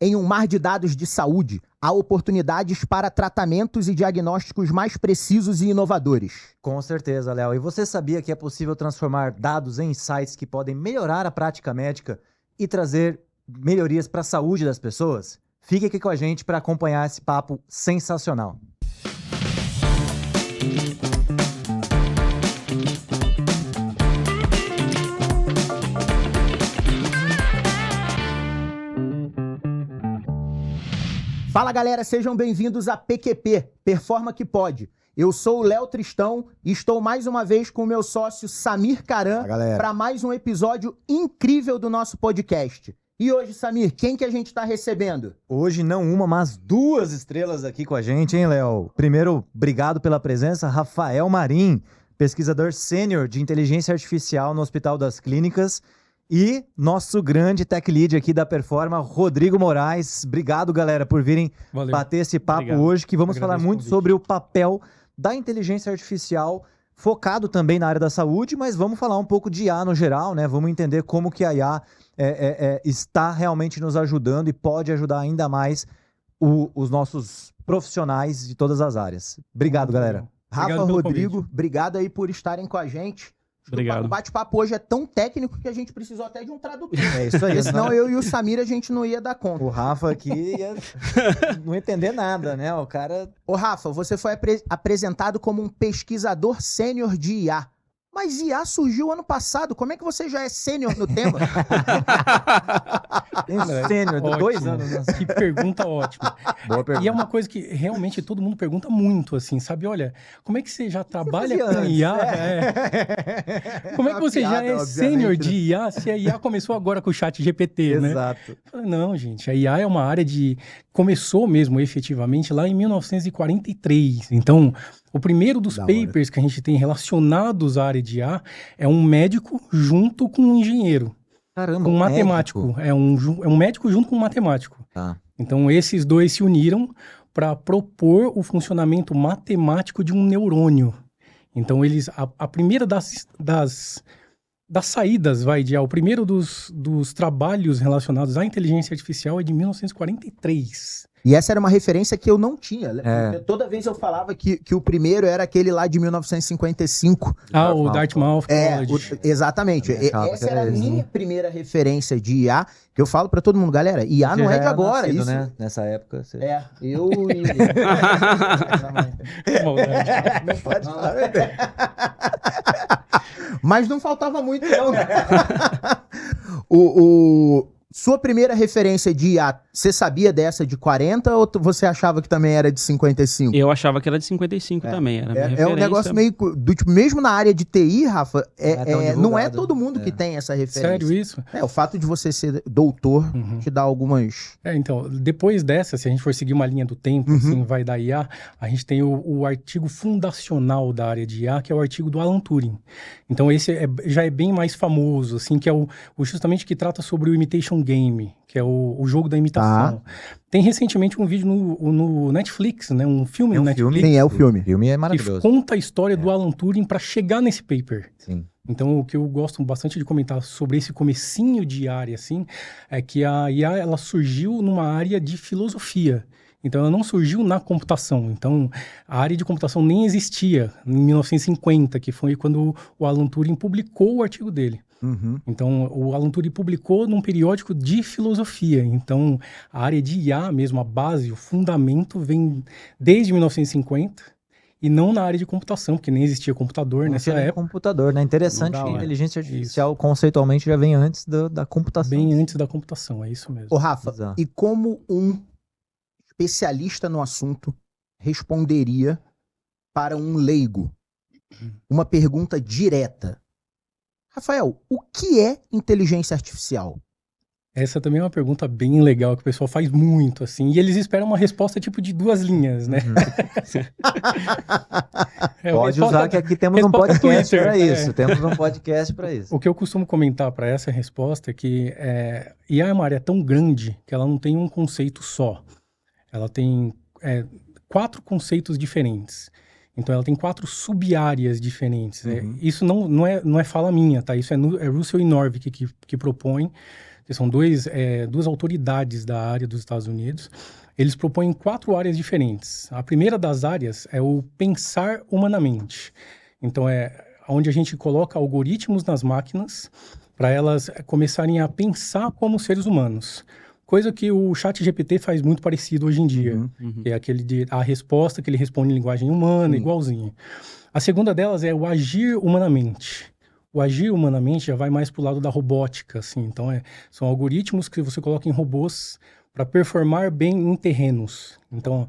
Em um mar de dados de saúde, há oportunidades para tratamentos e diagnósticos mais precisos e inovadores. Com certeza, Léo. E você sabia que é possível transformar dados em insights que podem melhorar a prática médica e trazer melhorias para a saúde das pessoas? Fique aqui com a gente para acompanhar esse papo sensacional. Fala galera, sejam bem-vindos a PQP, Performa que Pode. Eu sou o Léo Tristão e estou mais uma vez com o meu sócio Samir Caran para mais um episódio incrível do nosso podcast. E hoje, Samir, quem que a gente está recebendo? Hoje não uma, mas duas estrelas aqui com a gente, hein, Léo? Primeiro, obrigado pela presença, Rafael Marim, pesquisador sênior de inteligência artificial no Hospital das Clínicas. E nosso grande tech lead aqui da Performa, Rodrigo Moraes. Obrigado, galera, por virem bater esse papo hoje, que vamos falar muito sobre o papel da inteligência artificial, focado também na área da saúde, mas vamos falar um pouco de IA no geral, né? Vamos entender como que a IA está realmente nos ajudando e pode ajudar ainda mais os nossos profissionais de todas as áreas. Obrigado, galera. Rafa, Rodrigo, obrigado aí por estarem com a gente. Obrigado. O bate-papo hoje é tão técnico que a gente precisou até de um tradutor. É isso aí. Senão eu e o Samir a gente não ia dar conta. O Rafa aqui não ia entender nada, né? O cara... Ô Rafa, você foi apresentado como um pesquisador sênior de IA. Mas IA surgiu ano passado. Como é que você já é sênior no tema? Sênior, de 2 anos. Né? Que pergunta ótima. Boa pergunta. E é uma coisa que realmente todo mundo pergunta muito, assim, sabe? Olha, como é que você já trabalha com IA? Como é que você já é sênior de IA se a IA começou agora com o chat GPT, né? Exato. Não, gente, a IA é uma área de... Começou mesmo efetivamente lá em 1943. Então, o primeiro dos papers que a gente tem relacionados à área de IA é um médico junto com um engenheiro. Caramba, um matemático. É um médico junto com um matemático. Tá. Então, esses dois se uniram para propor o funcionamento matemático de um neurônio. Então, a primeira das saídas, o primeiro dos trabalhos relacionados à inteligência artificial é de 1943. E essa era uma referência que eu não tinha. Toda vez eu falava que o primeiro era aquele lá de 1955. O Dartmouth College. Exatamente. Essa era a minha primeira referência de IA, que eu falo pra todo mundo, galera, IA não é de agora. Nascido, isso, né? Nessa época. Você... eu e... Não pode falar. Mas não faltava muito, não. Sua primeira referência de IA, você sabia dessa de 40 ou você achava que também era de 55? Eu achava que era de 55 também. Era um negócio meio... tipo, mesmo na área de TI, Rafa, não é todo mundo que tem essa referência. Sério isso? O fato de você ser doutor te dá algumas... Então, depois dessa, se a gente for seguir uma linha do tempo, assim, vai da IA, a gente tem o artigo fundacional da área de IA, que é o artigo do Alan Turing. Então, esse já é bem mais famoso, assim, que é o justamente que trata sobre o imitation game, que é o jogo da imitação. Tem recentemente um vídeo no Netflix, né? Um filme no Netflix. Sim, é o filme. O filme é maravilhoso. Que conta a história do Alan Turing para chegar nesse paper. Sim. Então, o que eu gosto bastante de comentar sobre esse comecinho de área, assim, é que a IA, ela surgiu numa área de filosofia. Então, ela não surgiu na computação. Então, a área de computação nem existia em 1950, que foi quando o Alan Turing publicou o artigo dele. Então, o Alan Turing publicou num periódico de filosofia. Então, a área de IA mesmo, a base, o fundamento, vem desde 1950 e não na área de computação, porque nem existia computador nessa época. Computador, né? Interessante que a inteligência artificial conceitualmente já vem antes da computação. Bem antes da computação, é isso mesmo. Ô, Rafa, e como um especialista no assunto responderia para um leigo uma pergunta direta? Rafael, o que é inteligência artificial? Essa também é uma pergunta bem legal que o pessoal faz muito, assim, e eles esperam uma resposta tipo de 2 linhas, né? Pode usar que aqui temos um podcast para isso. Temos um podcast para isso. O que eu costumo comentar para essa resposta é que IA é uma área tão grande que ela não tem um conceito só. Ela tem 4 conceitos diferentes. Então, ela tem 4 sub-áreas diferentes. Isso não é fala minha, tá? Isso é Russell e Norvig que propõem. que são duas autoridades da área dos Estados Unidos. Eles propõem 4 áreas diferentes. A primeira das áreas é o pensar humanamente. Então, é onde a gente coloca algoritmos nas máquinas para elas começarem a pensar como seres humanos. Coisa que o ChatGPT faz muito parecido hoje em dia. Que é a resposta que ele responde em linguagem humana, igualzinho. A segunda delas é o agir humanamente. O agir humanamente já vai mais para o lado da robótica, assim. Então, são algoritmos que você coloca em robôs para performar bem em terrenos. Então,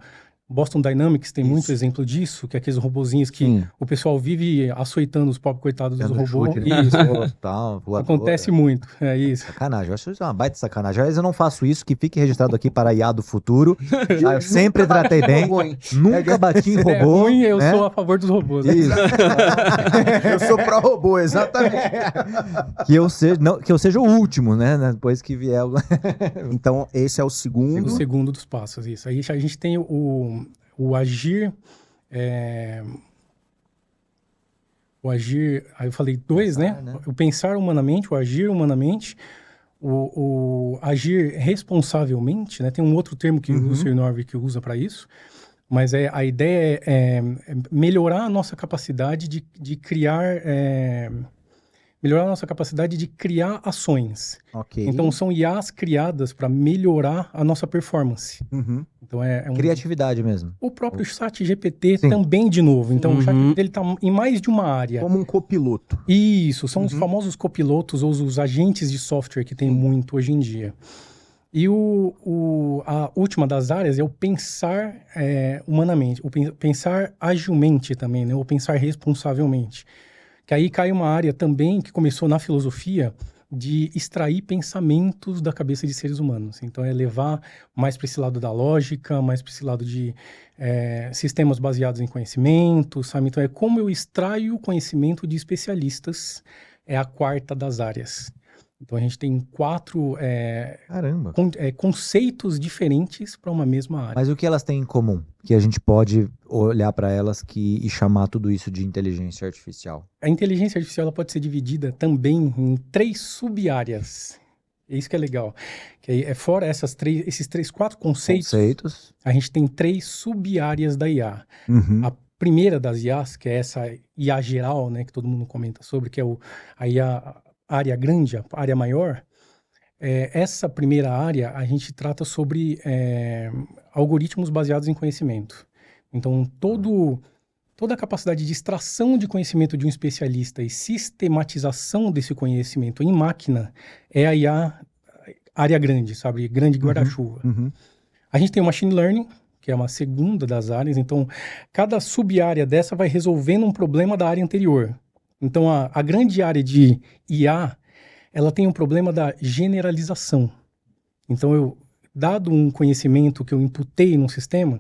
Boston Dynamics tem muito exemplo disso, que é aqueles robozinhos que o pessoal vive açoitando os pobres coitados dos robôs. Isso. Acontece muito, é isso. Sacanagem, eu acho isso uma baita sacanagem. Aliás, eu não faço isso, que fique registrado aqui para a IA do futuro. Eu sempre tratei bem, nunca bati em robô. É ruim, eu sou a favor dos robôs. Isso. Eu sou pró-robô, exatamente. Que eu seja o último, né? Depois que vier. Então, esse é o segundo. O segundo dos passos, isso. Aí a gente tem o agir... O agir... Aí eu falei 2, né? O pensar humanamente, o agir humanamente, o agir responsavelmente, né? Tem um outro termo que o Sr. Norvig usa para isso, mas a ideia é melhorar a nossa capacidade de criar... melhorar a nossa capacidade de criar ações. Okay. Então, são IAs criadas para melhorar a nossa performance. Então, criatividade mesmo. O próprio ChatGPT também, de novo. Então, o ChatGPT está em mais de uma área. Como um copiloto. Isso, são os famosos copilotos ou os agentes de software que tem muito hoje em dia. E a última das áreas é o pensar humanamente, o pensar agilmente também, né? O pensar responsavelmente. Que aí cai uma área também que começou na filosofia de extrair pensamentos da cabeça de seres humanos. Então, é levar mais para esse lado da lógica, mais para esse lado de sistemas baseados em conhecimento, sabe? Então, é como eu extraio o conhecimento de especialistas, é a quarta das áreas. Então, a gente tem 4 conceitos diferentes para uma mesma área. Mas o que elas têm em comum? Que a gente pode olhar para elas e chamar tudo isso de inteligência artificial? A inteligência artificial ela pode ser dividida também em 3 sub-áreas. É isso que é legal. Que aí, fora esses 4 conceitos, a gente tem 3 sub-áreas da IA. A primeira das IAs, que é essa IA geral, né, que todo mundo comenta sobre, que é a IA... área grande, a área maior, essa primeira área a gente trata sobre algoritmos baseados em conhecimento. Então, toda a capacidade de extração de conhecimento de um especialista e sistematização desse conhecimento em máquina é a IA área grande, sabe? Grande guarda-chuva. A gente tem o machine learning, que é uma segunda das áreas. Então, cada sub-área dessa vai resolvendo um problema da área anterior. Então, a grande área de IA, ela tem um problema da generalização. Então, dado um conhecimento que eu imputei num sistema,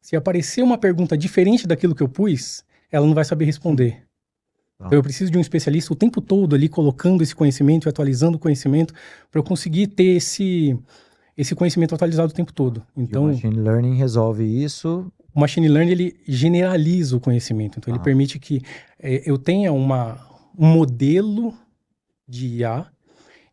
se aparecer uma pergunta diferente daquilo que eu pus, ela não vai saber responder. Então, eu preciso de um especialista o tempo todo ali, colocando esse conhecimento e atualizando o conhecimento, para eu conseguir ter esse conhecimento atualizado o tempo todo. Então, e o machine learning resolve isso... O machine learning, ele generaliza o conhecimento. Então, ele permite que eu tenha um modelo de IA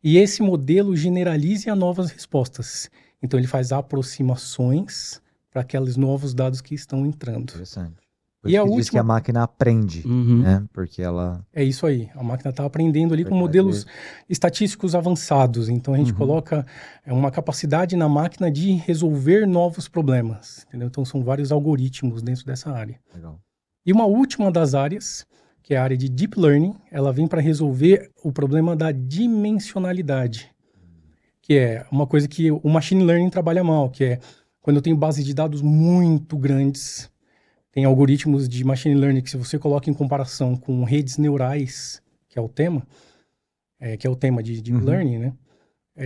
e esse modelo generalize a novas respostas. Então, ele faz aproximações para aqueles novos dados que estão entrando. Interessante. E a diz última... que a máquina aprende, né? Porque ela... É isso aí. A máquina está aprendendo ali com modelos estatísticos avançados. Então, a gente coloca uma capacidade na máquina de resolver novos problemas. Entendeu? Então, são vários algoritmos dentro dessa área. Legal. E uma última das áreas, que é a área de Deep Learning, ela vem para resolver o problema da dimensionalidade. Que é uma coisa que o Machine Learning trabalha mal, que é quando eu tenho bases de dados muito grandes... Tem algoritmos de machine learning que, se você coloca em comparação com redes neurais, que é o tema de deep learning, né?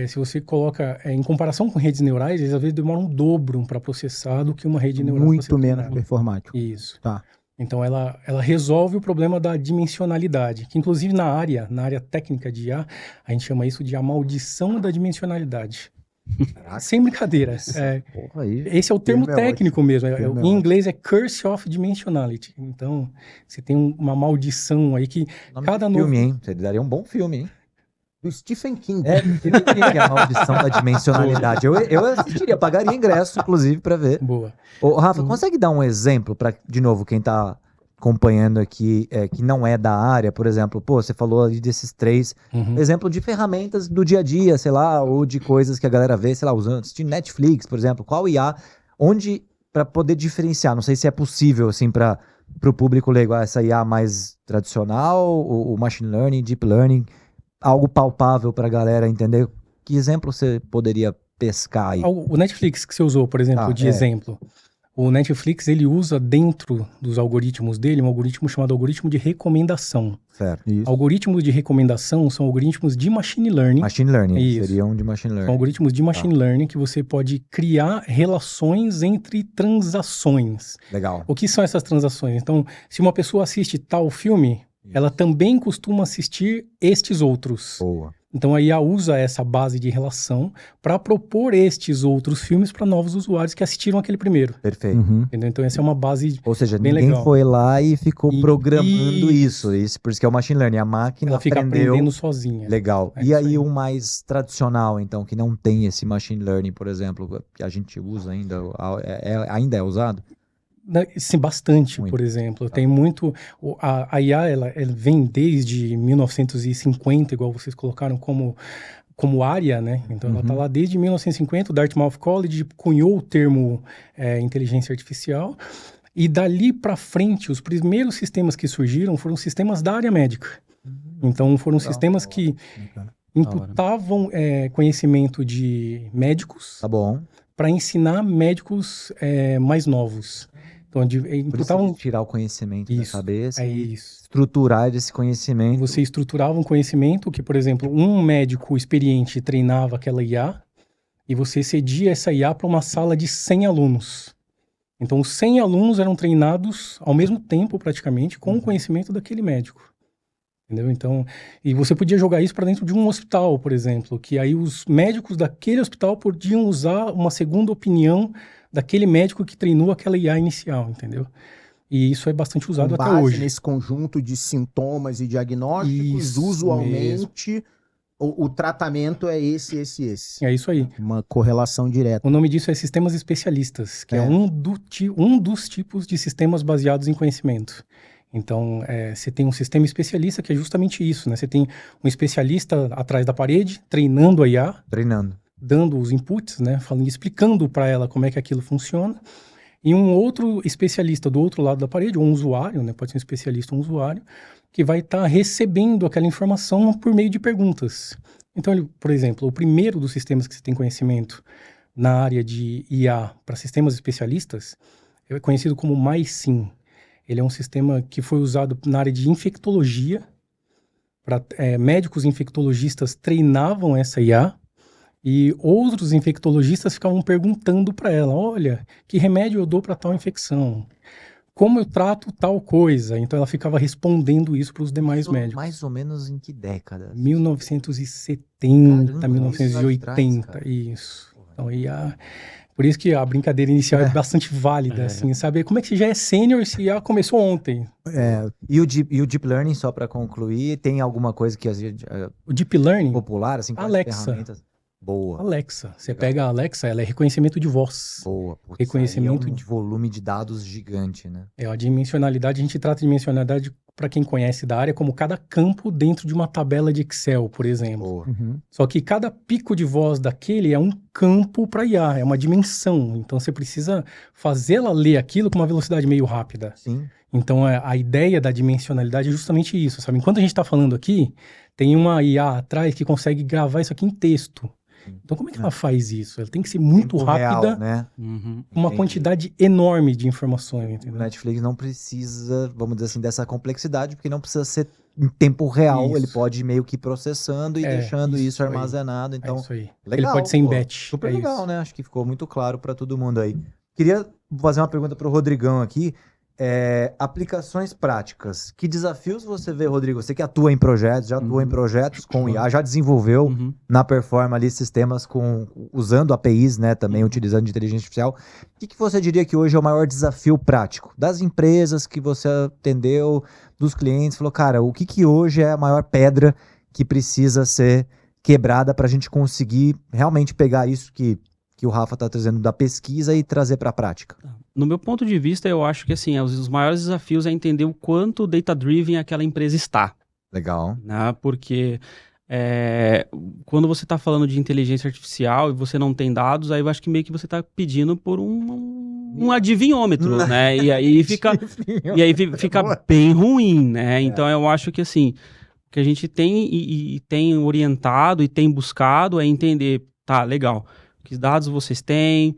Se você coloca em comparação com redes neurais, eles às vezes demoram um dobro para processar do que uma rede neural. Muito menos performático. Isso. Tá. Então, ela resolve o problema da dimensionalidade, que inclusive na área técnica de IA, a gente chama isso de a maldição da dimensionalidade. Sem brincadeira. Esse é o termo técnico mesmo. Em inglês é Curse of Dimensionality. Então, você tem uma maldição aí que cada filme, hein? Você daria um bom filme, hein? Do Stephen King. Stephen King, a maldição da dimensionalidade. Eu assistiria, pagaria ingresso, inclusive, pra ver. Boa. Ô, Rafa, consegue dar um exemplo pra, de novo, quem tá acompanhando aqui, que não é da área, por exemplo, você falou ali desses 3, exemplo de ferramentas do dia a dia, sei lá, ou de coisas que a galera vê, sei lá, usando, de Netflix, por exemplo, qual IA, onde, pra poder diferenciar, não sei se é possível, assim, pro público leigo, essa IA mais tradicional, o machine learning, deep learning, algo palpável pra galera entender. Que exemplo você poderia pescar aí? O Netflix que você usou, por exemplo, exemplo. O Netflix, ele usa dentro dos algoritmos dele um algoritmo chamado algoritmo de recomendação. Certo. Isso. Algoritmos de recomendação são algoritmos de machine learning. Machine learning, seriam de machine learning. São algoritmos de machine learning que você pode criar relações entre transações. Legal. O que são essas transações? Então, se uma pessoa assiste tal filme, ela também costuma assistir estes outros. Boa. Então a IA usa essa base de relação para propor estes outros filmes para novos usuários que assistiram aquele primeiro. Perfeito. Entendeu? Então essa é uma base. Ou seja, bem ninguém legal. foi lá e ficou programando isso. Por isso que é o machine learning. A máquina ela fica aprendendo sozinha. Legal. E aí o mais tradicional, então, que não tem esse machine learning, por exemplo, que a gente usa ainda, ainda é usado? Sim, bastante, Muito. Por exemplo. Tem muito... A IA, ela vem desde 1950, igual vocês colocaram, como área, né? Então, ela está lá desde 1950. O Dartmouth College cunhou o termo inteligência artificial. E dali para frente, os primeiros sistemas que surgiram foram sistemas da área médica. Então, foram sistemas que imputavam conhecimento de médicos para ensinar médicos mais novos. Então, imputavam... tirar o conhecimento da cabeça e estruturar esse conhecimento. Você estruturava um conhecimento que, por exemplo, um médico experiente treinava aquela IA e você cedia essa IA para uma sala de 100 alunos. Então, os 100 alunos eram treinados ao mesmo tempo, praticamente, com o conhecimento daquele médico. Entendeu? Então, e você podia jogar isso para dentro de um hospital, por exemplo, que aí os médicos daquele hospital podiam usar uma segunda opinião daquele médico que treinou aquela IA inicial, entendeu? E isso é bastante usado até hoje. Nesse conjunto de sintomas e diagnósticos, usualmente o tratamento é esse. É isso aí. Uma correlação direta. O nome disso é sistemas especialistas, que é um dos tipos de sistemas baseados em conhecimento. Então, você tem um sistema especialista que é justamente isso, né? Você tem um especialista atrás da parede, treinando a IA. Dando os inputs, né? Explicando para ela como é que aquilo funciona. E um outro especialista do outro lado da parede, ou um usuário, né? Pode ser um especialista ou um usuário, que vai estar recebendo aquela informação por meio de perguntas. Então, por exemplo, o primeiro dos sistemas que você tem conhecimento na área de IA para sistemas especialistas é conhecido como MySim. Ele é um sistema que foi usado na área de infectologia. Médicos infectologistas treinavam essa IA e outros infectologistas ficavam perguntando para ela, olha, que remédio eu dou para tal infecção? Como eu trato tal coisa? Então ela ficava respondendo isso para os demais médicos. Mais ou menos em que década? 1970, 1980, isso. Então, por isso que a brincadeira inicial é bastante válida, assim, sabe? Como é que você já é sênior se já começou ontem? E o Deep Learning, só para concluir, tem alguma coisa que o Deep Learning popular, assim, com Alexa. Ferramentas? Boa. Alexa. Você pega a Alexa, ela é reconhecimento de voz. Boa. Reconhecimento de volume de dados gigante, né? A dimensionalidade, a gente trata de dimensionalidade, para quem conhece da área, como cada campo dentro de uma tabela de Excel, por exemplo. Só que cada pico de voz daquele é um campo para IA, é uma dimensão. Então você precisa fazê-la ler aquilo com uma velocidade meio rápida. Sim. Então a ideia da dimensionalidade é justamente isso, sabe? Enquanto a gente está falando aqui, tem uma IA atrás que consegue gravar isso aqui em texto. Então, como é que ela faz isso? Ela tem que ser muito rápida, real, né? Uma quantidade enorme de informações. Entendeu? O Netflix não precisa, vamos dizer assim, dessa complexidade, porque não precisa ser em tempo real. Ele pode ir meio que processando e deixando isso armazenado. Então, isso aí. Legal, ele pode ser em batch. Super legal, né? Acho que ficou muito claro para todo mundo aí. Queria fazer uma pergunta para o Rodrigão aqui. Aplicações práticas. Que desafios você vê, Rodrigo? Você que atua em projetos, já atuou em projetos com IA, já desenvolveu na Performa ali sistemas usando APIs, né, também utilizando de inteligência artificial. O que você diria que hoje é o maior desafio prático? Das empresas que você atendeu, dos clientes, falou, cara, o que hoje é a maior pedra que precisa ser quebrada para a gente conseguir realmente pegar isso que o Rafa está trazendo da pesquisa e trazer para a prática? No meu ponto de vista, eu acho que assim, os maiores desafios é entender o quanto data-driven aquela empresa está. Legal. Né? Porque quando você está falando de inteligência artificial e você não tem dados, aí eu acho que meio que você está pedindo por um adivinhômetro, né? E aí fica bem ruim, né? Então eu acho que assim, o que a gente tem e tem orientado e tem buscado é entender, tá, legal, que dados vocês têm,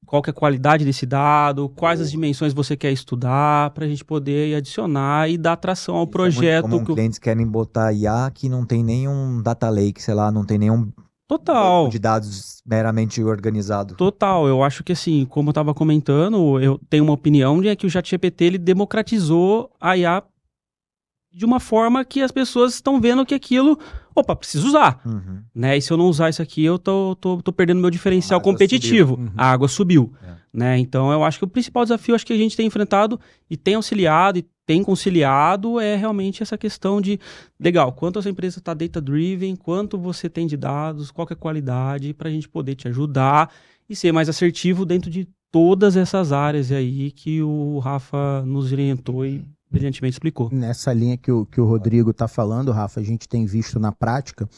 qual que é a qualidade desse dado, quais as dimensões você quer estudar, para a gente poder adicionar e dar tração ao projeto. Como clientes querem botar IA que não tem nenhum data lake, sei lá, não tem nenhum banco de dados meramente organizado. Total, eu acho que assim, como eu estava comentando, eu tenho uma opinião de que o ChatGPT ele democratizou a IA de uma forma que as pessoas estão vendo que aquilo, preciso usar, né? E se eu não usar isso aqui, eu tô perdendo meu diferencial competitivo. A água subiu, né? Então eu acho que o principal desafio que a gente tem enfrentado e tem auxiliado e tem conciliado é realmente essa questão de, legal, quanto essa empresa está data-driven, quanto você tem de dados, qual que é a qualidade, para a gente poder te ajudar e ser mais assertivo dentro de todas essas áreas aí que o Rafa nos orientou e brilhantemente explicou. Nessa linha que o Rodrigo está falando, Rafa, a gente tem visto na prática,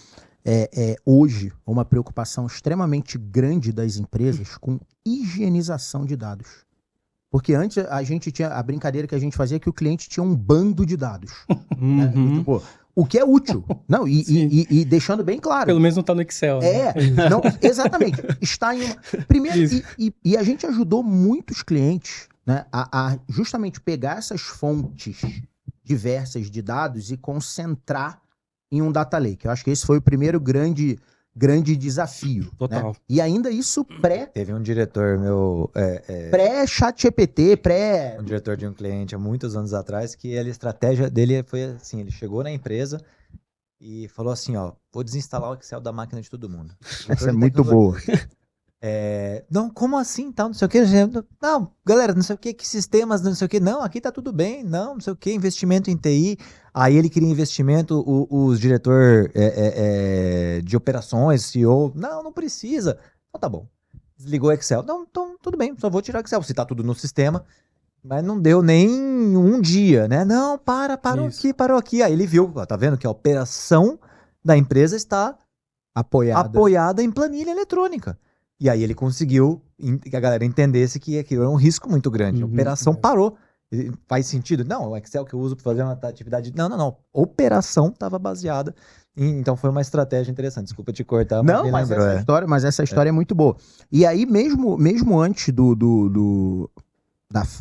hoje, uma preocupação extremamente grande das empresas com higienização de dados. Porque antes a gente tinha a brincadeira que a gente fazia que o cliente tinha um bando de dados. Né? E, tipo, o que é útil. Não, e deixando bem claro. Pelo menos não está no Excel. Né? Não, exatamente. Está em uma... Primeiro, e a gente ajudou muitos clientes, né, a justamente pegar essas fontes diversas de dados e concentrar em um data lake. Eu acho que esse foi o primeiro grande desafio. Total. Né? E ainda isso Teve um diretor meu... pré-ChatGPT, Um diretor de um cliente há muitos anos atrás que a estratégia dele foi assim, ele chegou na empresa e falou assim, vou desinstalar o Excel da máquina de todo mundo. Essa é muito boa. Não, como assim, tal, não sei o que, não, galera, não sei o que sistemas, não sei o que, não, aqui tá tudo bem, não sei o que, investimento em TI, aí ele queria investimento, os diretor de operações, CEO, não precisa, então tá bom, desligou o Excel, não, então tudo bem, só vou tirar o Excel, se tá tudo no sistema, mas não deu nem um dia, né, não, parou aqui, aí ele viu, tá vendo que a operação da empresa está apoiada em planilha eletrônica. E aí ele conseguiu que a galera entendesse que aquilo era um risco muito grande. A operação parou. Faz sentido? Não, o Excel que eu uso para fazer uma atividade... Não. A operação estava baseada. Então foi uma estratégia interessante. Desculpa te cortar. Mas essa história é muito boa. E aí mesmo antes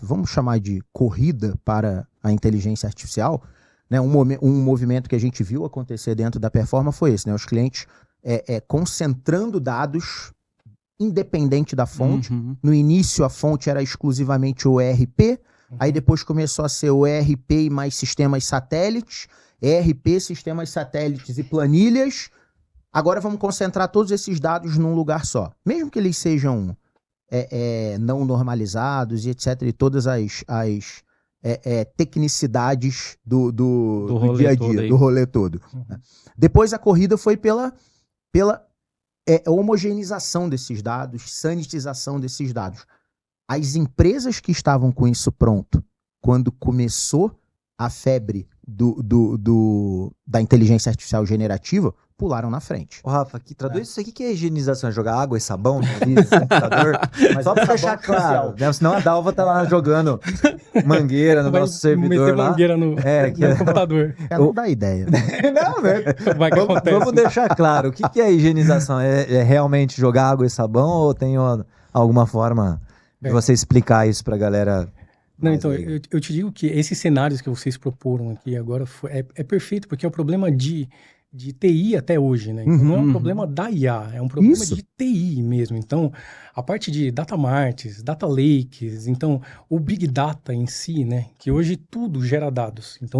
vamos chamar de corrida para a inteligência artificial, né, um movimento que a gente viu acontecer dentro da Performa foi esse, né? Os clientes concentrando dados independente da fonte. No início a fonte era exclusivamente o ERP, aí depois começou a ser o ERP e mais sistemas satélites, ERP, sistemas satélites e planilhas. Agora vamos concentrar todos esses dados num lugar só. Mesmo que eles sejam não normalizados e etc, e todas as tecnicidades do dia a dia, do rolê todo. Depois a corrida foi pela homogeneização desses dados, sanitização desses dados. As empresas que estavam com isso pronto, quando começou a febre da inteligência artificial generativa, pularam na frente. Rafa, traduz isso aqui, que é higienização? Jogar água e sabão no computador? Mas só pra deixar claro, né? Senão a Dalva tá lá jogando mangueira no nosso servidor lá. Mangueira no computador. Não dá ideia. Não, velho. Vamos deixar claro. O que é higienização? É realmente jogar água e sabão ou tem alguma forma de você explicar isso pra galera? Não, então, eu te digo que esses cenários que vocês proporam aqui agora é perfeito, porque é o problema de TI até hoje, né? Então, não é um problema da IA, é um problema de TI mesmo. Então, a parte de data marts, data lakes, então, o Big Data em si, né? Que hoje tudo gera dados. Então,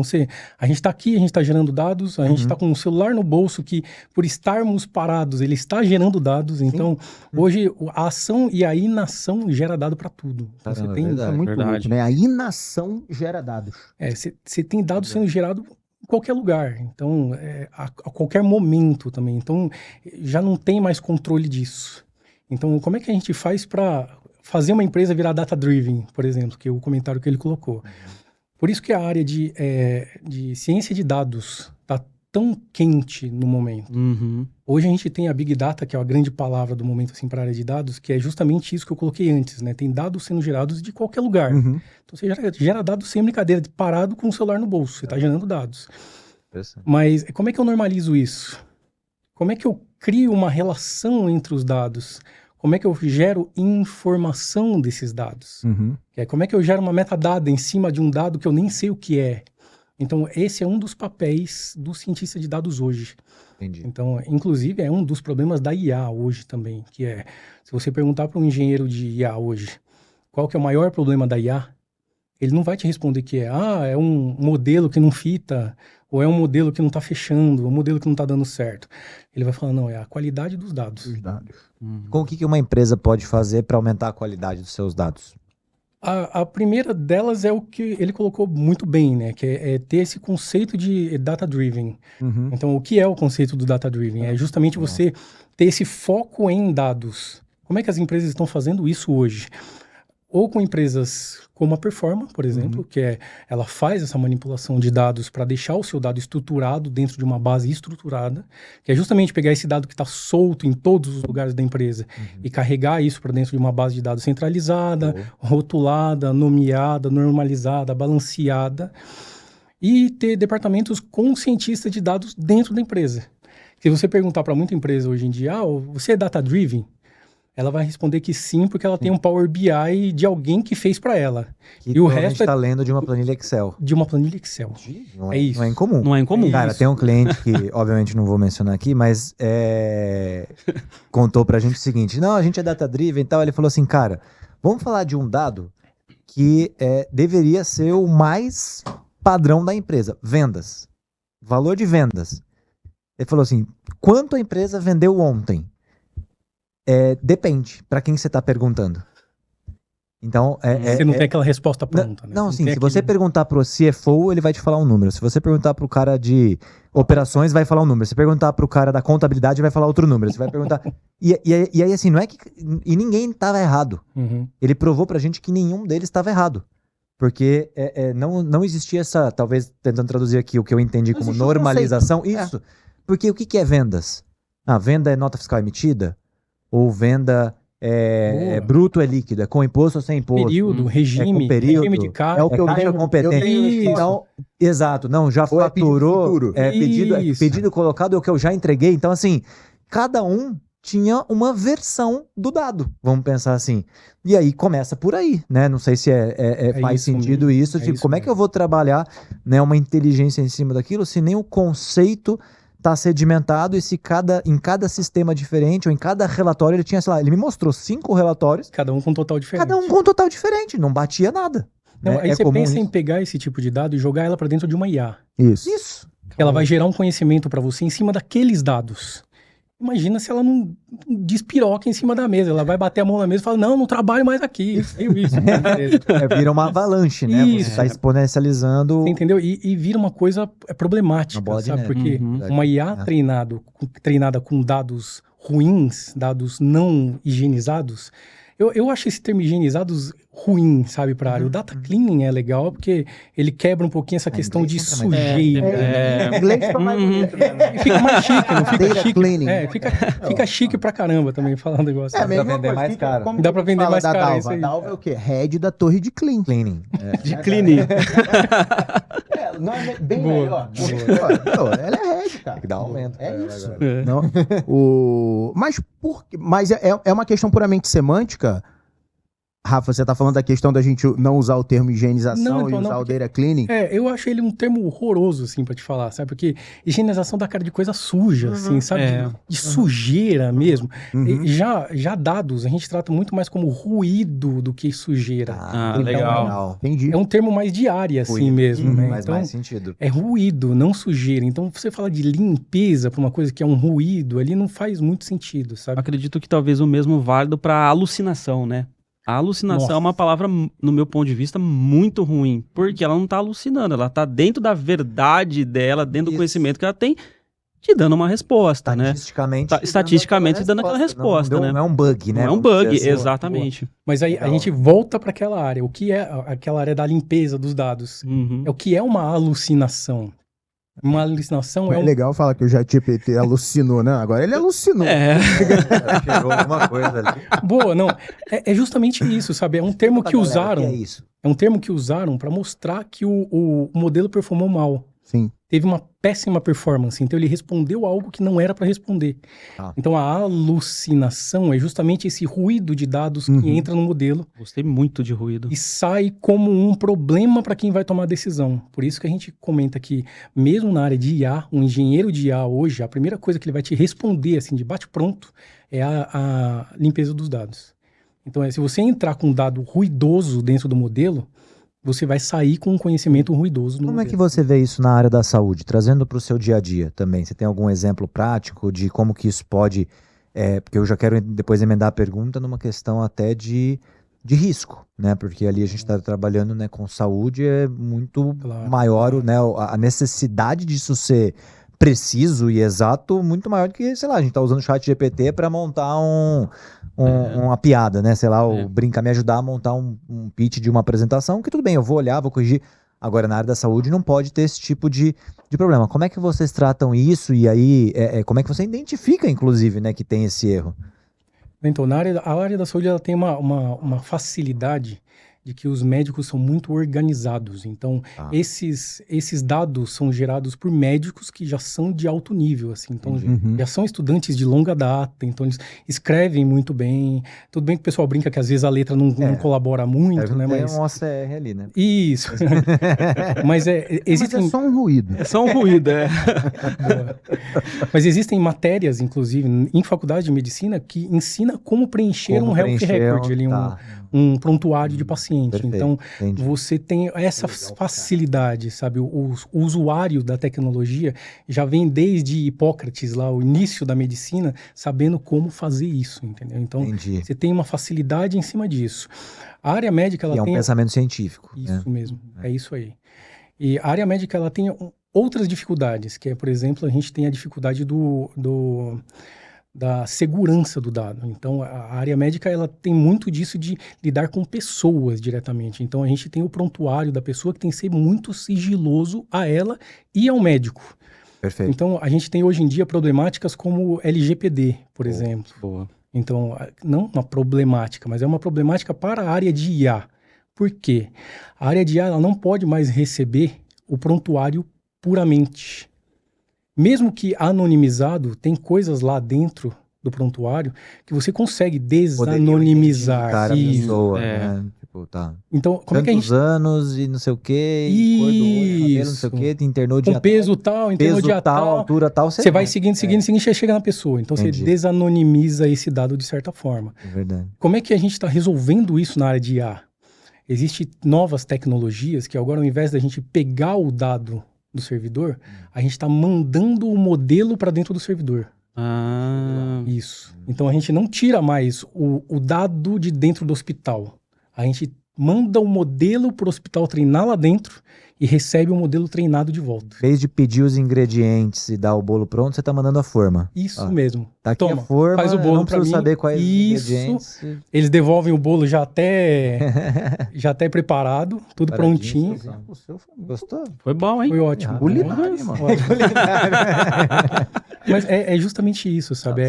a gente está aqui, a gente está gerando dados, a gente está com um celular no bolso que, por estarmos parados, ele está gerando dados. Então, hoje, a ação e a inação gera dado para tudo. Então, isso é muito louco, né? A inação gera dados. Você tem dados sendo gerados em qualquer lugar. Então, a qualquer momento também. Então, já não tem mais controle disso. Então, como é que a gente faz para fazer uma empresa virar data-driven, por exemplo, que é o comentário que ele colocou. Por isso que a área de ciência de dados está tão quente no momento. Hoje a gente tem a Big Data, que é a grande palavra do momento assim, para a área de dados, que é justamente isso que eu coloquei antes, né? Tem dados sendo gerados de qualquer lugar. Então você gera dados sem brincadeira, parado com o celular no bolso, você está gerando dados. Mas como é que eu normalizo isso? Como é que eu crio uma relação entre os dados? Como é que eu gero informação desses dados? Como é que eu gero uma metadada em cima de um dado que eu nem sei o que é? Então, esse é um dos papéis do cientista de dados hoje. Entendi. Então, inclusive, é um dos problemas da IA hoje também, que é, se você perguntar para um engenheiro de IA hoje, qual que é o maior problema da IA? Ele não vai te responder que é um modelo que não fita, ou é um modelo que não está fechando, um modelo que não está dando certo. Ele vai falar, não, é a qualidade dos dados. Com o que uma empresa pode fazer para aumentar a qualidade dos seus dados? A primeira delas é o que ele colocou muito bem, né? Que é ter esse conceito de data-driven. Então, o que é o conceito do data-driven? É justamente você ter esse foco em dados. Como é que as empresas estão fazendo isso hoje? Ou com empresas como a Performa, por exemplo, que ela faz essa manipulação de dados para deixar o seu dado estruturado dentro de uma base estruturada, que é justamente pegar esse dado que está solto em todos os lugares da empresa e carregar isso para dentro de uma base de dados centralizada, rotulada, nomeada, normalizada, balanceada, e ter departamentos com cientistas de dados dentro da empresa. Se você perguntar para muita empresa hoje em dia, você é data-driven? Ela vai responder que sim, porque ela tem um Power BI de alguém que fez para ela. E o resto está lendo de uma planilha Excel. De uma planilha Excel. Não é isso. Não é incomum. Não é incomum. Cara, tem um cliente que, obviamente, não vou mencionar aqui, mas contou pra gente o seguinte. Não, a gente é data-driven e tal. Ele falou assim, cara, vamos falar de um dado que deveria ser o mais padrão da empresa. Vendas. Valor de vendas. Ele falou assim, quanto a empresa vendeu ontem? Depende para quem você está perguntando. Então, você não tem aquela resposta pronta, né? Não, sim. Se você perguntar para o CFO, ele vai te falar um número. Se você perguntar para o cara de operações, vai falar um número. Se perguntar para o cara da contabilidade, vai falar outro número. Você vai perguntar... E aí, assim, não é que... E ninguém estava errado. Ele provou pra gente que nenhum deles estava errado. Porque não existia essa... Talvez, tentando traduzir aqui o que eu entendi como normalização. Isso. Porque o que é vendas? Venda é nota fiscal emitida? Ou venda bruto é líquida, com imposto ou sem imposto? Período, regime, regime de caixa. É o que eu caixa competente. Então, exato, não, já ou faturou, pedido colocado é o que eu já entreguei. Então, assim, cada um tinha uma versão do dado, vamos pensar assim. E aí começa por aí, né? Não sei se faz sentido isso. Tipo, como é que eu vou trabalhar, né, uma inteligência em cima daquilo se nem o conceito tá sedimentado e se em cada sistema diferente ou em cada relatório ele tinha, sei lá, ele me mostrou 5 relatórios. Cada um com total diferente. Cada um com total diferente, não batia nada. Não, né? Aí você pensa em pegar esse tipo de dado e jogar ela para dentro de uma IA. Isso. Ela vai gerar um conhecimento para você em cima daqueles dados. Imagina se ela não despiroca em cima da mesa. Ela vai bater a mão na mesa e fala, não trabalho mais aqui. Isso. Vira uma avalanche, né? Isso. Você está exponencializando... Você entendeu? E vira uma coisa problemática, uma bola de neve. Porque uma IA treinada com dados ruins, dados não higienizados... Eu acho esse termo higienizados ruim, sabe, para a área. O data cleaning é legal porque ele quebra um pouquinho essa questão de sujeira. Inglês fica mais chique, não fica data chique? Cleaning. Fica chique pra caramba também, falando um negócio. Dá pra vender mais caro. Dá pra vender mais caro. A Dalva é o quê? Head da torre de cleaning. De cleaning. Não é bem melhor. Ela é head, cara. Tem que dar um aumento. Isso. Não? Mas é uma questão puramente semântica. Rafa, você tá falando da questão da gente não usar o termo higienização e usar o data cleaning? Eu acho ele um termo horroroso, assim, pra te falar, sabe? Porque higienização dá cara de coisa suja, assim, sabe? De sujeira mesmo. Já dados, a gente trata muito mais como ruído do que sujeira. Então, legal. Entendi. É um termo mais de área, assim mesmo, né? Faz então, mais sentido. É ruído, não sujeira. Então, você fala de limpeza pra uma coisa que é um ruído, ali não faz muito sentido, sabe? Acredito que talvez o mesmo válido pra alucinação, né? A alucinação Nossa. é uma palavra, no meu ponto de vista, muito ruim. Porque ela não tá alucinando, ela tá dentro da verdade dela, dentro do Isso. conhecimento que ela tem, te dando uma resposta, né? Estatisticamente dando aquela resposta, né? Não é um bug, né? Não é um Vamos dizer bug, assim. exatamente. Mas aí a Legal. gente volta para aquela área. O que é aquela área da limpeza dos dados? Uhum. É o que é uma alucinação. Uma alucinação é É legal falar que o ChatGPT alucinou, né? Agora ele alucinou. É. Chegou alguma coisa ali. Boa, não. É justamente isso, sabe? É um termo que usaram. O que é isso? É um termo que usaram para mostrar que o modelo performou mal. Sim. Teve uma péssima performance. Então ele respondeu algo que não era para responder. Ah. Então a alucinação é justamente esse ruído de dados que entra no modelo Gostei muito de ruído. e sai como um problema para quem vai tomar a decisão. Por isso que a gente comenta que, mesmo na área de IA, um engenheiro de IA hoje, a primeira coisa que ele vai te responder, assim, de bate-pronto, é a limpeza dos dados. Então, se você entrar com um dado ruidoso dentro do modelo, você vai sair com um conhecimento ruidoso no Como é modelo. que você vê isso na área da saúde? Trazendo para o seu dia a dia também. Você tem algum exemplo prático de como que isso pode... porque eu já quero depois emendar a pergunta numa questão até de risco, né? Porque ali a gente está trabalhando, né, com saúde, é muito Claro. maior, né? A necessidade disso ser preciso e exato, muito maior do que, sei lá, a gente está usando o ChatGPT para montar uma piada, né? Sei lá, me ajudar a montar um pitch de uma apresentação, que tudo bem, eu vou olhar, vou corrigir. Agora, na área da saúde, não pode ter esse tipo de problema. Como é que vocês tratam isso? E aí, como é que você identifica, inclusive, né, que tem esse erro? Então, a área da saúde ela tem uma facilidade de que os médicos são muito organizados. Então, esses dados são gerados por médicos que já são de alto nível, assim. Então, já são estudantes de longa data, então eles escrevem muito bem. Tudo bem que o pessoal brinca que às vezes a letra não colabora muito, né? Tem Mas um OCR ali, né? isso. Mas existem... Mas é só um ruído. É só um ruído, é. Boa. Mas existem matérias, inclusive, em faculdade de medicina, que ensina como preencher um health record, ali, um prontuário de paciente. Perfeito, então, entendi. você tem essa facilidade, sabe? O usuário da tecnologia já vem desde Hipócrates, lá, o início da medicina, sabendo como fazer isso, entendeu? Então, Entendi. você tem uma facilidade em cima disso. A área médica, ela E é um tem... pensamento científico. Isso mesmo, é isso aí. E a área médica, ela tem outras dificuldades, que é, por exemplo, a gente tem a dificuldade da segurança do dado. Então, a área médica, ela tem muito disso de lidar com pessoas diretamente. Então, a gente tem o prontuário da pessoa que tem que ser muito sigiloso a ela e ao médico. Perfeito. Então, a gente tem hoje em dia problemáticas como LGPD, por exemplo. Boa. Então, não uma problemática, mas é uma problemática para a área de IA. Por quê? A área de IA ela não pode mais receber o prontuário puramente. Mesmo que anonimizado, tem coisas lá dentro do prontuário que você consegue desanonimizar. Cara, Isso. pessoa, né? Tipo, tá. Então, como é que a gente... anos e não sei o quê, e cor do olho, cabelo, não sei o quê, te internou dia com peso tal, internou dia tal, altura tal, você vai seguindo, você chega na pessoa. Então, Entendi. você desanonimiza esse dado de certa forma. É verdade. Como é que a gente está resolvendo isso na área de IA? Existem novas tecnologias que agora, ao invés da gente pegar o dado do servidor, a gente está mandando o modelo para dentro do servidor. Isso. Então, a gente não tira mais o dado de dentro do hospital. A gente manda o modelo para o hospital treinar lá dentro e recebe o modelo treinado de volta. Em vez de pedir os ingredientes e dar o bolo pronto, você tá mandando a forma. Isso mesmo. Tá aqui Toma, a forma, faz o bolo não pra preciso mim. saber quais ingredientes. Eles devolvem o bolo já até preparado, tudo prontinho. Gostou? Foi bom, hein? Foi ótimo. Culinária, mano. Mas é justamente isso, sabe?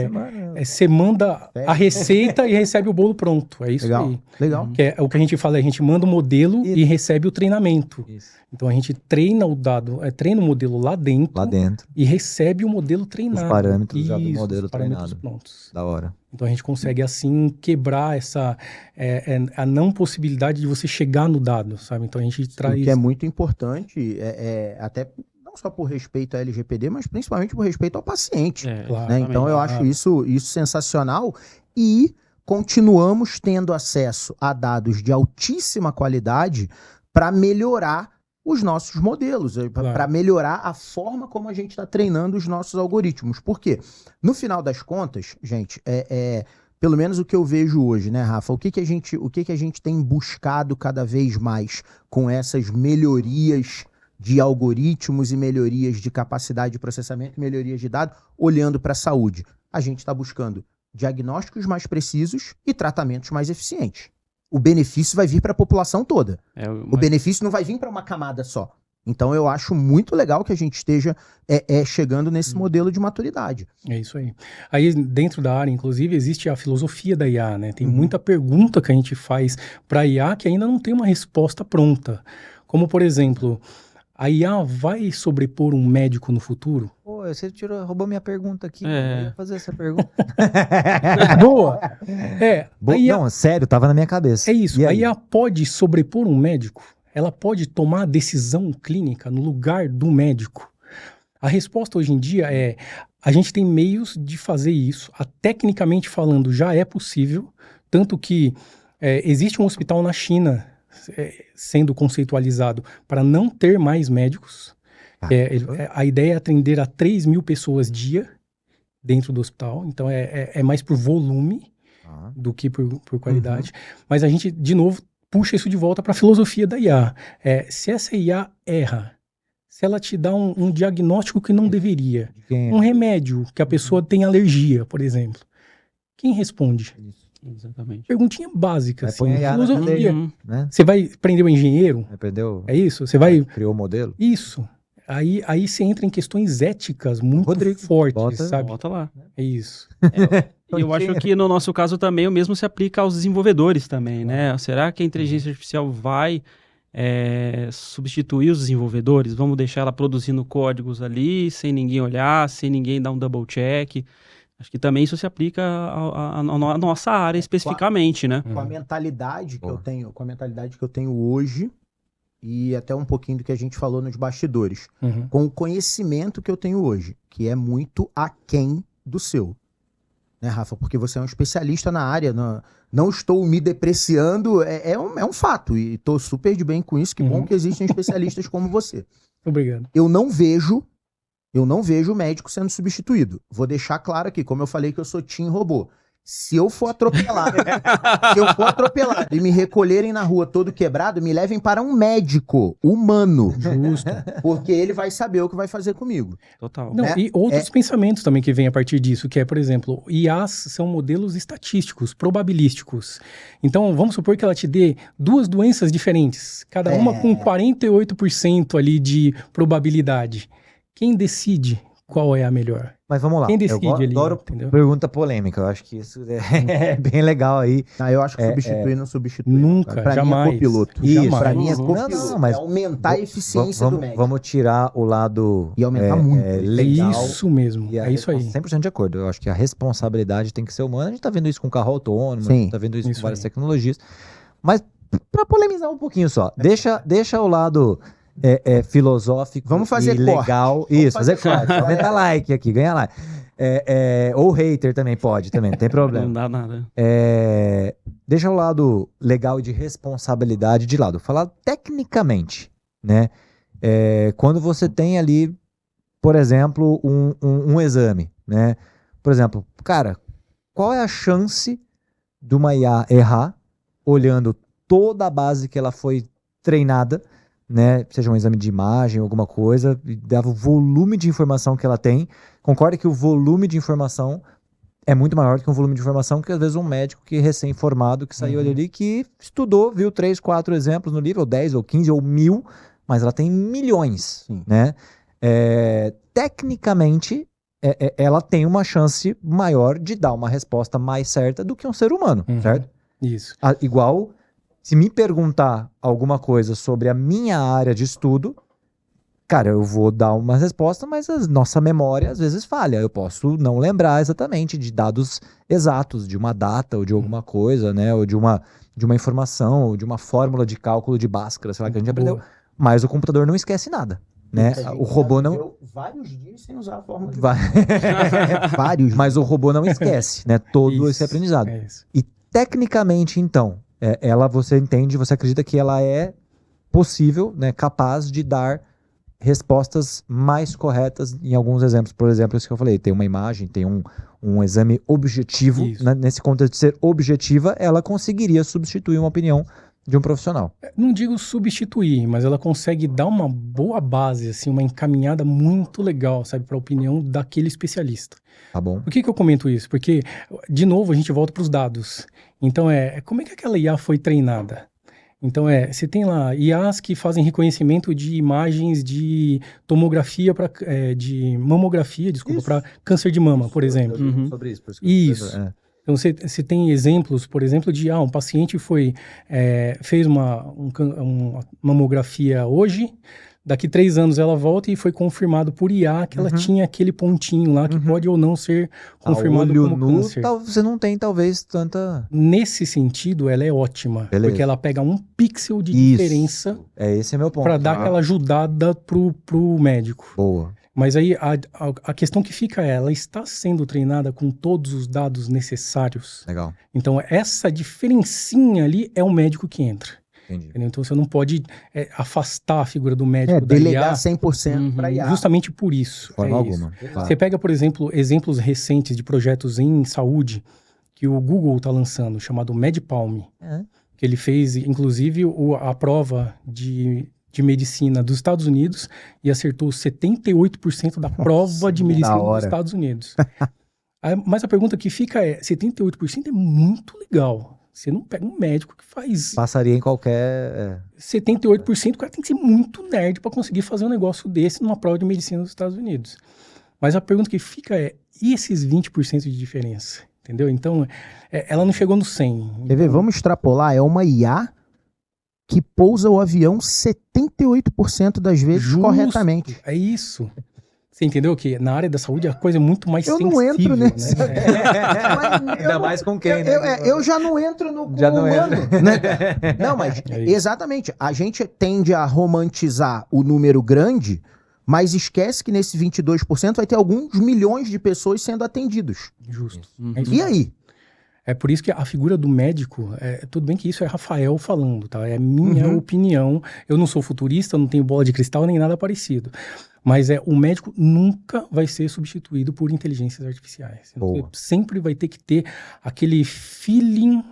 Você manda a receita e recebe o bolo pronto. É isso aí. Legal. Que é o que a gente fala, a gente manda o modelo e recebe o treinamento. Isso. Então a gente treina o dado, treina o modelo lá dentro e recebe o modelo treinado. Os parâmetros isso, já do modelo os parâmetros treinado. prontos. Da hora. Então a gente consegue assim quebrar essa a não possibilidade de você chegar no dado, sabe? Então a gente traz... O que é muito importante, até não só por respeito à LGPD, mas principalmente por respeito ao paciente. Né? Então eu acho isso sensacional e continuamos tendo acesso a dados de altíssima qualidade para melhorar os nossos modelos, para melhorar a forma como a gente está treinando os nossos algoritmos. Por quê? No final das contas, gente, pelo menos o que eu vejo hoje, né, Rafa? O que que a gente tem buscado cada vez mais com essas melhorias de algoritmos e melhorias de capacidade de processamento, melhorias de dados, olhando para a saúde? A gente está buscando diagnósticos mais precisos e tratamentos mais eficientes. O benefício vai vir para a população toda. O benefício não vai vir para uma camada só. Então eu acho muito legal que a gente esteja chegando nesse modelo de maturidade. É isso aí. Aí dentro da área, inclusive, existe a filosofia da IA, né? Tem muita pergunta que a gente faz para a IA que ainda não tem uma resposta pronta. Como, por exemplo, a IA vai sobrepor um médico no futuro? Pô, você roubou minha pergunta aqui. Eu ia fazer essa pergunta. Boa! Não, sério, tava na minha cabeça. É isso. A IA pode sobrepor um médico? Ela pode tomar decisão clínica no lugar do médico? A resposta hoje em dia é: a gente tem meios de fazer isso. Tecnicamente falando, já é possível. Tanto que existe um hospital na China sendo conceitualizado para não ter mais médicos. A ideia é atender a 3 mil pessoas dia dentro do hospital. Então é mais por volume do que por qualidade. Mas a gente, de novo, puxa isso de volta para a filosofia da IA. Se essa IA erra, se ela te dá um diagnóstico que não deveria, um remédio que a pessoa tem alergia, por exemplo, quem responde? Exatamente. Perguntinha básica, assim, põe a IA filosofia. né? Você vai prender o engenheiro? Aprendeu? É isso? Você vai... Criou o modelo? Isso. Aí você entra em questões éticas muito fortes, sabe? Bota lá. É isso. E eu acho que no nosso caso também o mesmo se aplica aos desenvolvedores também, né? Será que a inteligência artificial vai substituir os desenvolvedores? Vamos deixar ela produzindo códigos ali, sem ninguém olhar, sem ninguém dar um double check? Acho que também isso se aplica à nossa área especificamente, né? Com a mentalidade que eu tenho hoje, e até um pouquinho do que a gente falou nos bastidores, com o conhecimento que eu tenho hoje, que é muito aquém do seu. Né, Rafa? Porque você é um especialista na área, não estou me depreciando, é um fato, e estou super de bem com isso, que bom que existem especialistas como você. Obrigado. Eu não vejo o médico sendo substituído. Vou deixar claro aqui, como eu falei que eu sou team robô. Se eu for atropelado e me recolherem na rua todo quebrado, me levem para um médico humano. Justo. Porque ele vai saber o que vai fazer comigo. Total. Não, e outros pensamentos também que vêm a partir disso, que é, por exemplo, IAs são modelos estatísticos, probabilísticos. Então, vamos supor que ela te dê 2 doenças diferentes, cada uma com 48% ali de probabilidade. Quem decide qual é a melhor? Mas vamos lá. Quem decide ali? Adoro Entendeu? pergunta polêmica. Eu acho que isso é bem legal aí. Eu acho que substituir não substitui. Nunca, pra jamais. Mim é copiloto. Isso, Pra mim é não, copiloto. mas é aumentar a eficiência do médico. Vamos tirar o lado E aumentar muito. legal. Isso mesmo, E é isso aí. 100% de acordo. Eu acho que a responsabilidade tem que ser humana. A gente tá vendo isso com carro autônomo, Sim. a gente tá vendo isso com várias aí. tecnologias. Mas para polemizar um pouquinho só, deixa o lado filosófico. Vamos fazer e legal. corte. Isso, fazer corte. Aumenta like aqui, ganha like. Ou hater também pode, também, não tem problema. Não dá nada. Deixa o lado legal de responsabilidade de lado. Falar tecnicamente, né? Quando você tem ali, por exemplo, um exame, né? Por exemplo, cara, qual é a chance de uma IA errar olhando toda a base que ela foi treinada, né? Seja um exame de imagem, alguma coisa, e dava o volume de informação que ela tem. Concorda que o volume de informação é muito maior do que um volume de informação que às vezes um médico que recém-formado, que saiu ali, que estudou, viu 3, 4 exemplos no livro, ou 10, ou 15, ou 1000, mas ela tem milhões, né? Tecnicamente, ela tem uma chance maior de dar uma resposta mais certa do que um ser humano, certo? Isso. Igual, se me perguntar alguma coisa sobre a minha área de estudo, cara, eu vou dar uma resposta, mas a nossa memória às vezes falha. Eu posso não lembrar exatamente de dados exatos, de uma data ou de alguma coisa, né? Ou de uma informação, ou de uma fórmula de cálculo de Bhaskara, sei lá, que a gente aprendeu. Mas o computador não esquece nada, né? O robô não... Vários dias sem usar a fórmula de Vários. Mas o robô não esquece, né? Todo esse aprendizado. É isso. E tecnicamente, então, você entende, você acredita que ela é possível, né? Capaz de dar respostas mais corretas em alguns exemplos. Por exemplo, isso que eu falei, tem uma imagem, tem um exame objetivo, né? Nesse contexto de ser objetiva, ela conseguiria substituir uma opinião de um profissional. Não digo substituir, mas ela consegue dar uma boa base, assim, uma encaminhada muito legal, sabe, para a opinião daquele especialista. Tá bom. Por que eu comento isso? Porque, de novo, a gente volta para os dados. Então, como é que aquela IA foi treinada? Então, você tem lá IAs que fazem reconhecimento de imagens de tomografia, de mamografia, desculpa, para câncer de mama, por exemplo. Sobre isso. Isso. Então, você tem exemplos, por exemplo, de um paciente fez uma mamografia hoje, daqui 3 anos ela volta e foi confirmado por IA que ela tinha aquele pontinho lá que pode ou não ser confirmado como câncer. Você não tem, talvez, tanta... Nesse sentido, ela é ótima, porque ela pega um pixel de diferença. Esse é meu ponto. Para dar aquela ajudada pro médico. Boa. Mas aí a questão que fica ela está sendo treinada com todos os dados necessários. Legal. Então essa diferencinha ali é o médico que entra. Entendi. Entendeu? Então você não pode afastar a figura do médico da delegar IA, 100% para IA. justamente por isso. Forma alguma. Claro. Você pega, por exemplo, exemplos recentes de projetos em saúde que o Google está lançando, chamado MedPalm. Que ele fez, inclusive, a prova de medicina dos Estados Unidos e acertou 78% da prova de medicina dos Estados Unidos. Mas a pergunta que fica 78% é muito legal. Você não pega um médico que faz... Passaria em qualquer... 78%, o cara tem que ser muito nerd para conseguir fazer um negócio desse numa prova de medicina dos Estados Unidos. Mas a pergunta que fica e esses 20% de diferença? Entendeu? Então, ela não chegou no 100. Quer ver? Vamos extrapolar. É uma IA que pousa o avião 78% das vezes corretamente. É isso. Você entendeu que na área da saúde a coisa é muito mais sensível. Eu não entro nesse... Né? Ainda mais com quem, né? Eu já não entro no já não humano, né? Não, mas exatamente. A gente tende a romantizar o número grande, mas esquece que nesse 22% vai ter alguns milhões de pessoas sendo atendidos. Justo. E aí? É por isso que a figura do médico, tudo bem que isso é Rafael falando, tá? É minha opinião. Eu não sou futurista, não tenho bola de cristal nem nada parecido. Mas o médico nunca vai ser substituído por inteligências artificiais. Você sempre vai ter que ter aquele feeling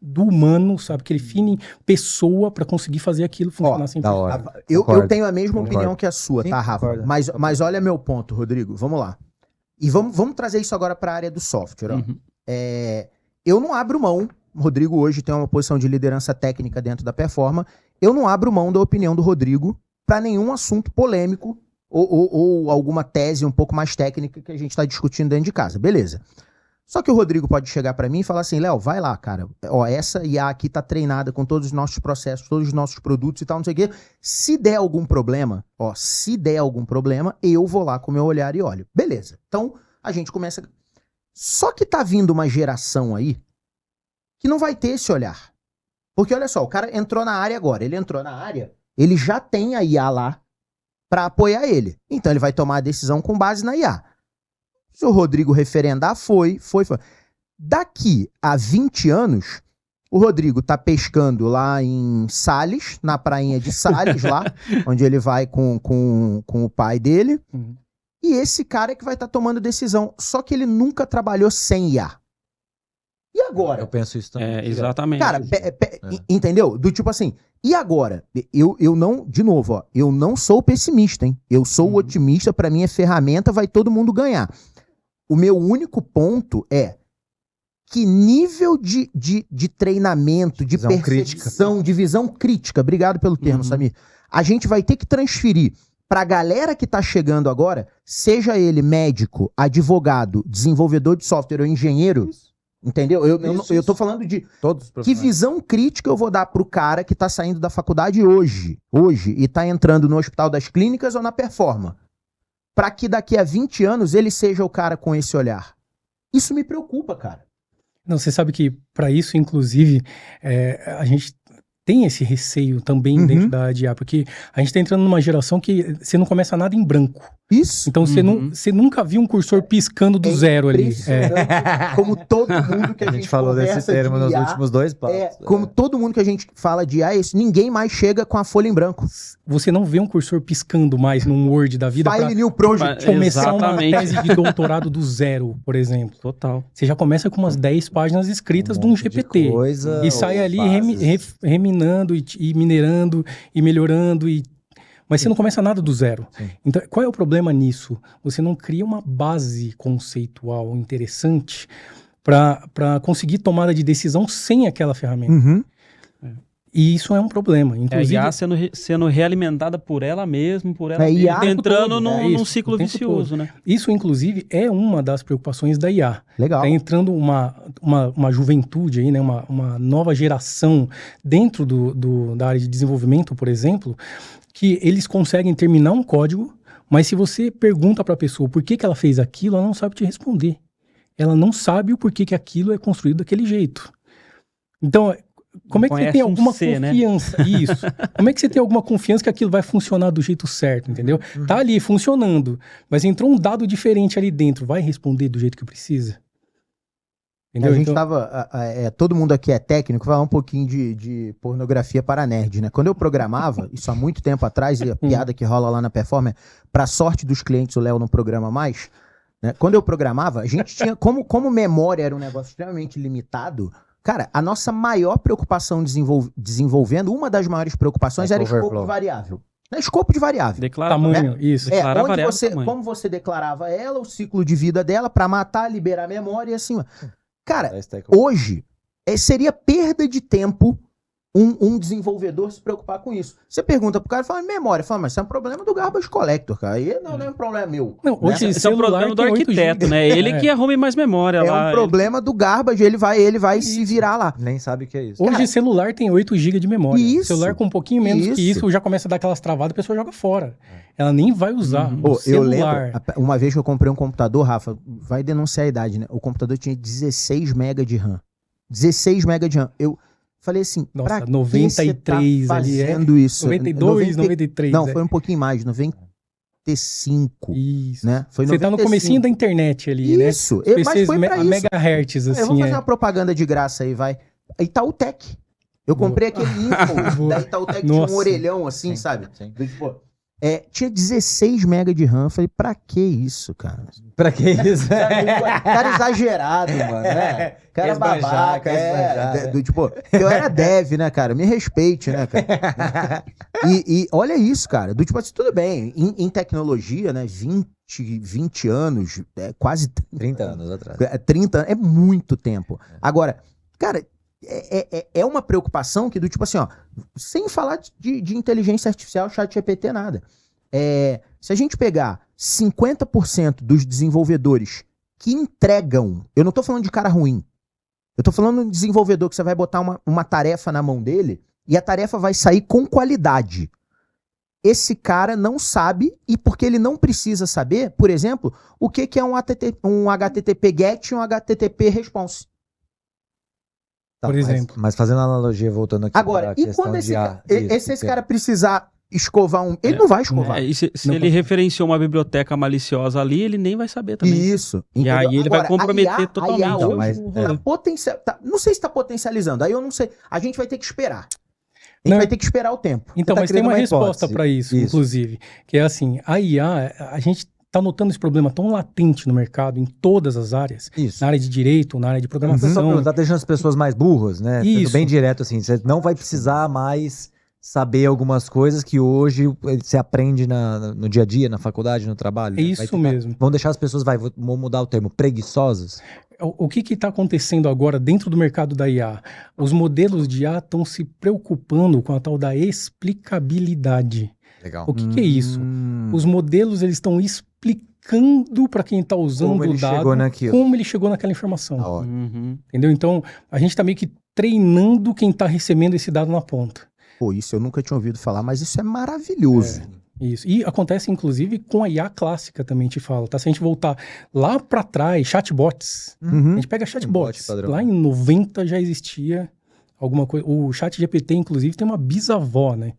do humano, sabe? Aquele feeling pessoa para conseguir fazer aquilo funcionar sempre. Eu tenho a mesma opinião que a sua, tá, Rafa? Mas olha meu ponto, Rodrigo. Vamos lá. E vamos trazer isso agora para a área do software. Ó. Eu não abro mão, o Rodrigo hoje tem uma posição de liderança técnica dentro da Performa, eu não abro mão da opinião do Rodrigo para nenhum assunto polêmico ou alguma tese um pouco mais técnica que a gente está discutindo dentro de casa, beleza. Só que o Rodrigo pode chegar para mim e falar assim, Léo, vai lá, cara, essa IA aqui tá treinada com todos os nossos processos, todos os nossos produtos e tal, não sei o quê, se der algum problema, eu vou lá com o meu olhar e olho. Beleza, então a gente começa... Só que tá vindo uma geração aí que não vai ter esse olhar. Porque olha só, o cara entrou na área agora, ele já tem a IA lá para apoiar ele. Então ele vai tomar a decisão com base na IA. Se o Rodrigo referendar, foi. Daqui a 20 anos, o Rodrigo tá pescando lá em Sales, na prainha de Sales, lá, onde ele vai com o pai dele. E esse cara é que vai estar tomando decisão. Só que ele nunca trabalhou sem IA. E agora? Eu penso isso também. Exatamente. Cara, entendeu? Do tipo assim, e agora? Eu não, de novo, eu não sou pessimista, hein? Eu sou otimista, pra mim é ferramenta, vai todo mundo ganhar. O meu único ponto é que nível de treinamento, de percepção, de visão crítica, obrigado pelo termo, Samir, a gente vai ter que transferir pra galera que tá chegando agora, seja ele médico, advogado, desenvolvedor de software ou engenheiro, entendeu? Eu tô falando de todos que visão crítica eu vou dar pro cara que tá saindo da faculdade hoje, e tá entrando no Hospital das Clínicas ou na Performa, para que daqui a 20 anos ele seja o cara com esse olhar. Isso me preocupa, cara. Não, você sabe que para isso, inclusive, a gente tem esse receio também dentro da IA, porque a gente tá entrando numa geração que você não começa nada em branco. Isso. Então você nunca viu um cursor piscando do zero ali. Como todo mundo que a gente falou desse termo nos últimos 2 passos. Como todo mundo que a gente fala de IA, ninguém mais chega com a folha em branco. Você não vê um cursor piscando mais num Word da vida File New Project. começar uma tese de doutorado do zero, por exemplo. Total. Você já começa com umas 10 páginas escritas de um GPT. E sai ali reminando e minerando e melhorando mas você não começa nada do zero. Sim. Então, qual é o problema nisso? Você não cria uma base conceitual interessante para conseguir tomada de decisão sem aquela ferramenta. Uhum. E isso é um problema. Inclusive, A IA sendo realimentada por ela mesma, entrando num ciclo vicioso, né? Isso, inclusive, é uma das preocupações da IA. Legal. Está entrando uma juventude aí, né? Uma nova geração dentro da área de desenvolvimento, por exemplo, que eles conseguem terminar um código, mas se você pergunta para a pessoa por que ela fez aquilo, ela não sabe te responder. Ela não sabe o porquê que aquilo é construído daquele jeito. Então, como é que você tem alguma confiança? Né? Isso. Como é que você tem alguma confiança que aquilo vai funcionar do jeito certo, entendeu? Tá ali funcionando, mas entrou um dado diferente ali dentro, vai responder do jeito que precisa? Entendeu? A gente tava... todo mundo aqui é técnico, vai falar um pouquinho de pornografia para nerd, né? Quando eu programava, isso há muito tempo atrás, e a piada que rola lá na Performer, pra sorte dos clientes, o Léo não programa mais, né? Quando eu programava, a gente tinha... Como memória era um negócio extremamente limitado, cara, a nossa maior preocupação desenvolvendo, uma das maiores preocupações era escopo variável. Escopo de variável. Declara tamanho, né? Isso. Como você declarava ela, o ciclo de vida dela, pra matar, liberar a memória e assim... Cara, hoje seria perda de tempo um desenvolvedor se preocupar com isso. Você pergunta pro cara e fala, memória. Fala, mas isso é um problema do garbage collector, cara. Aí não é um problema meu. Não, hoje esse é um problema do arquiteto, né? Ele que arrume mais memória lá. É um problema do garbage, ele vai se virar lá. Nem sabe o que é isso. Hoje celular tem 8 GB de memória. Isso. Celular com um pouquinho menos que isso já começa a dar aquelas travadas, a pessoa joga fora. Ela nem vai usar o celular. Eu lembro, uma vez que eu comprei um computador, Rafa, vai denunciar a idade, né? O computador tinha 16 MB de RAM. 16 MB de RAM. Eu falei assim, nossa, pra 93 que você tá fazendo ali isso? 92, 93. Não, foi um pouquinho mais, 95. Isso. Né? Foi 95. Você tá no comecinho da internet ali, né? Isso. Mas foi pra isso. Megahertz, assim. Eu vou fazer uma propaganda de graça aí, vai. Itautec. Eu comprei aquele Info da Itautec, tinha um orelhão assim, sim, sabe? Sim. Tipo, tinha 16 MB de RAM. Eu falei, pra que isso, cara? Pra que isso? Cara exagerado, mano, né? Cara babaca, tipo, eu era dev, né, cara? Me respeite, né, cara? E olha isso, cara. Tipo assim, tudo bem. Em tecnologia, né, 20 anos, quase 30 anos atrás. 30 anos, é muito tempo. Agora, cara, é uma preocupação que do tipo assim, ó, sem falar de inteligência artificial, ChatGPT, nada. Se a gente pegar 50% dos desenvolvedores que entregam, eu não tô falando de cara ruim, eu tô falando de um desenvolvedor que você vai botar uma tarefa na mão dele e a tarefa vai sair com qualidade. Esse cara não sabe, e porque ele não precisa saber, por exemplo, o que é um HTTP GET e um HTTP RESPONSE. Por exemplo. Mas fazendo analogia, voltando aqui agora, e quando esse cara precisar escovar ele não vai escovar. E se ele referenciou uma biblioteca maliciosa ali, ele nem vai saber também. Isso. E aí ele vai comprometer totalmente. A IA hoje não sei se está potencializando, aí eu não sei. A gente vai ter que esperar. A gente vai ter que esperar o tempo. Então, mas tem uma resposta para isso, inclusive, que é assim, a IA, a gente tá notando esse problema tão latente no mercado, em todas as áreas. Isso. Na área de direito, na área de programação. Tá deixando as pessoas mais burras, né? Isso. Bem direto, assim. Você não vai precisar mais saber algumas coisas que hoje você aprende no dia a dia, na faculdade, no trabalho. É isso mesmo. Vão deixar as pessoas, vão mudar o termo, preguiçosas. O que está acontecendo agora dentro do mercado da IA? Os modelos de IA estão se preocupando com a tal da explicabilidade. Legal. O que é isso? Os modelos eles estão explicando para quem está usando o dado como ele chegou naquela informação. Entendeu? Então, a gente está meio que treinando quem está recebendo esse dado na ponta. Pô, isso eu nunca tinha ouvido falar, mas isso é maravilhoso. Isso. E acontece, inclusive, com a IA clássica também, te falo, tá? Se a gente voltar lá para trás, chatbots. A gente pega chatbots. Lá em 90 já existia alguma coisa. O ChatGPT, inclusive, tem uma bisavó, né?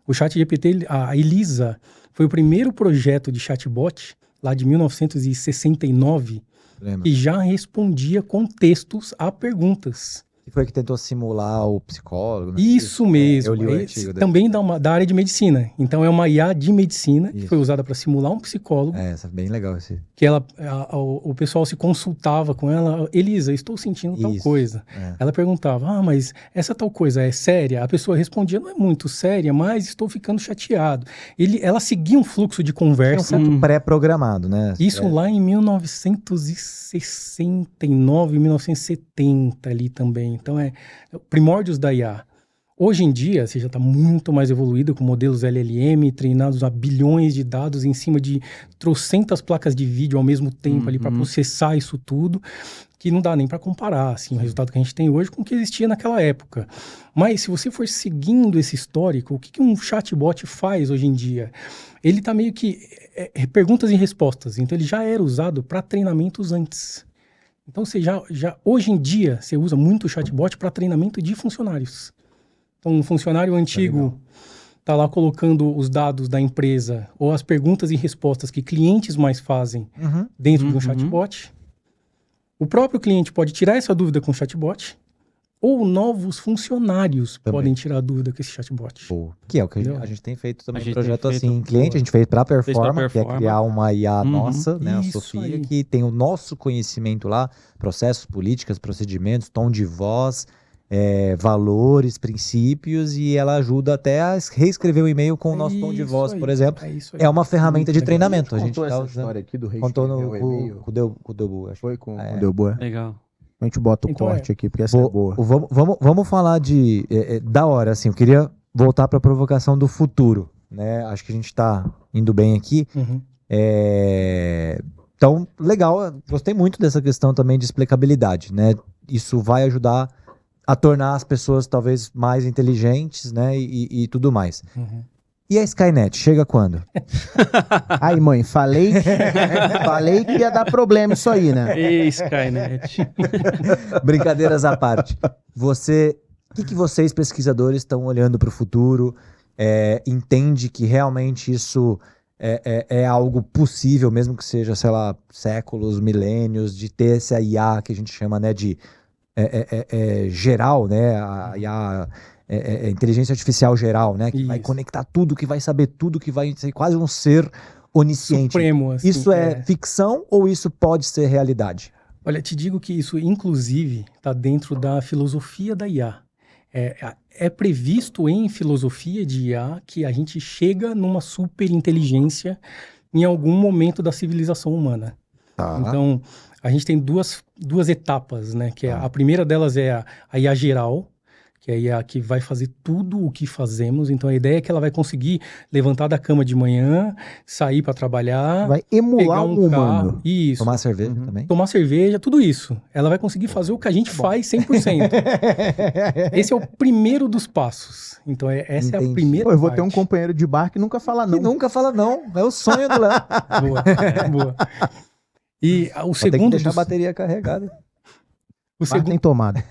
O ChatGPT, a Elisa, foi o primeiro projeto de chatbot, lá de 1969, Lembra? que já respondia com textos a perguntas. Que foi que tentou simular o psicólogo, né? Isso mesmo. Eu li o É artigo também da área de medicina. Então, é uma IA de medicina que Isso. foi usada para simular um psicólogo. Essa é bem legal esse. Que o pessoal se consultava com ela. Elisa, estou sentindo tal Isso, coisa. é. Ela perguntava, mas essa tal coisa é séria? A pessoa respondia, não é muito séria, mas estou ficando chateado. Ela seguia um fluxo de conversa. Pré-programado, né? Isso lá em 1969, 1970 ali também. Então, primórdios da IA. Hoje em dia, você já está muito mais evoluído com modelos LLM, treinados a bilhões de dados em cima de trocentas placas de vídeo ao mesmo tempo ali para processar isso tudo, que não dá nem para comparar assim, o resultado que a gente tem hoje com o que existia naquela época. Mas se você for seguindo esse histórico, o que um chatbot faz hoje em dia? Ele está meio que perguntas e respostas, então ele já era usado para treinamentos antes. Então você hoje em dia você usa muito o chatbot para treinamento de funcionários. Então, um funcionário antigo está lá colocando os dados da empresa ou as perguntas e respostas que clientes mais fazem dentro de um chatbot. O próprio cliente pode tirar essa dúvida com o chatbot ou novos funcionários podem tirar a dúvida com esse chatbot. Que é o que a gente tem feito também. Um Projeto assim, cliente, a gente fez para Performa, que é criar uma IA nossa, né, a Isso Sofia, aí. que tem o nosso conhecimento lá, processos, políticas, procedimentos, tom de voz, valores, princípios, e ela ajuda até a reescrever o e-mail com o nosso tom de voz, por exemplo. É uma ferramenta de treinamento. A gente contou tá essa usando. história aqui do Contou reescrever o e-mail. com o Delbu, acho. Foi com É. o Delboa. Legal. A gente bota o Então corte aqui, porque essa é boa. Vamos falar de da hora, assim, eu queria voltar para a provocação do futuro, né? Acho que a gente está indo bem aqui. Então, legal, gostei muito dessa questão também de explicabilidade, né? Isso vai ajudar a tornar as pessoas talvez mais inteligentes, né? E tudo mais. E a Skynet, chega quando? Aí, mãe, falei que ia dar problema isso aí, né? Ei, Skynet. Brincadeiras à parte. O que vocês, pesquisadores, estão olhando para o futuro? Entende que realmente isso é algo possível, mesmo que seja, sei lá, séculos, milênios, de ter essa IA que a gente chama, né, de geral, né? A IA, inteligência artificial geral, né? Que vai conectar tudo, que vai saber tudo, que vai ser quase um ser onisciente. Supremo, assim, isso é ficção ou isso pode ser realidade? Olha, te digo que isso, inclusive, está dentro da filosofia da IA. É previsto em filosofia de IA que a gente chega numa superinteligência em algum momento da civilização humana. Tá. Então, a gente tem duas etapas, né? Que a primeira delas é a IA geral, que é a IA que vai fazer tudo o que fazemos. Então, a ideia é que ela vai conseguir levantar da cama de manhã, sair para trabalhar, Vai emular pegar um humano. carro, isso, Tomar cerveja também? tomar cerveja, tudo isso. Ela vai conseguir fazer o que a gente faz 100%. Esse é o primeiro dos passos. Então, essa é a Entendi. primeira Pô, eu vou parte. ter um companheiro de bar que nunca fala Que não. nunca fala não. É o sonho do Léo. Boa, boa. E o Só tem que segundo deixar dos... a bateria carregada. O Bar tem tomada.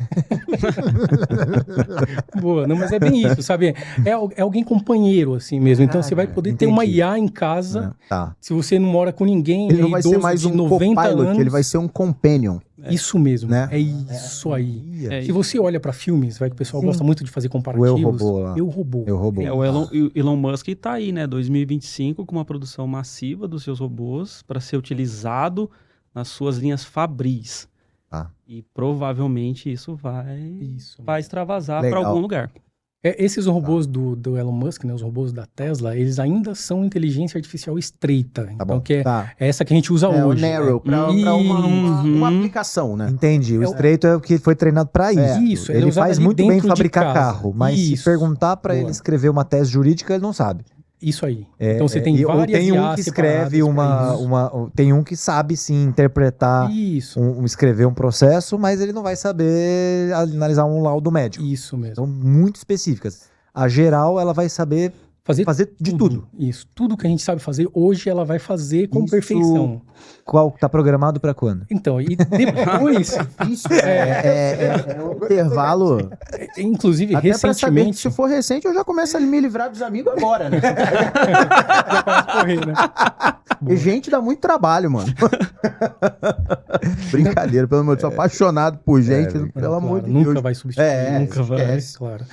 Boa, não, mas é bem isso, sabe? É alguém companheiro, assim mesmo. Então você vai poder ter uma IA em casa. Tá. Se você não mora com ninguém, Ele não vai ser idoso mais de um 90 copilot, anos. ele vai ser um companion. Isso mesmo, Né? é isso aí. É Se você olha para filmes, vai que o pessoal gosta muito de fazer O comparativos. Eu, Robô lá. Eu, Robô. Eu Robô. O Elon Musk tá aí, né? 2025 com uma produção massiva dos seus robôs para ser utilizado nas suas linhas Fabris. Tá. E provavelmente isso vai extravasar para Legal. algum lugar. Esses robôs do Elon Musk, né, os robôs da Tesla, eles ainda são inteligência artificial estreita. Então, bom. que é Tá. essa que a gente usa É o hoje. Narrow, pra uma aplicação, né? Entendi. O estreito é o que foi treinado para isso. Isso, ele é Ele usado faz ali muito bem dentro de fabricar casa. carro, mas se Isso. perguntar para ele Boa. escrever uma tese jurídica, ele não sabe. Isso aí. Então você tem ou várias tem um IAs que escreve separadas pra isso. tem um que sabe sim interpretar, Isso, escrever um processo, mas ele não vai saber analisar um laudo médico. isso mesmo. São muito específicas. A geral, ela vai saber Fazer de tudo. Isso. Tudo que a gente sabe fazer, hoje ela vai fazer com Isso- perfeição. Qual tá programado para quando? Então, e depois, Isso é um intervalo. inclusive, Até pra saber que recentemente... se for recente, eu já começo a me livrar dos amigos agora, né? Já começa a correr, né? E gente dá muito trabalho, mano. Brincadeira, pelo amor de Deus. Sou apaixonado por gente, pelo Claro, amor de nunca Deus. vai substituir, nunca vai, esquece. claro.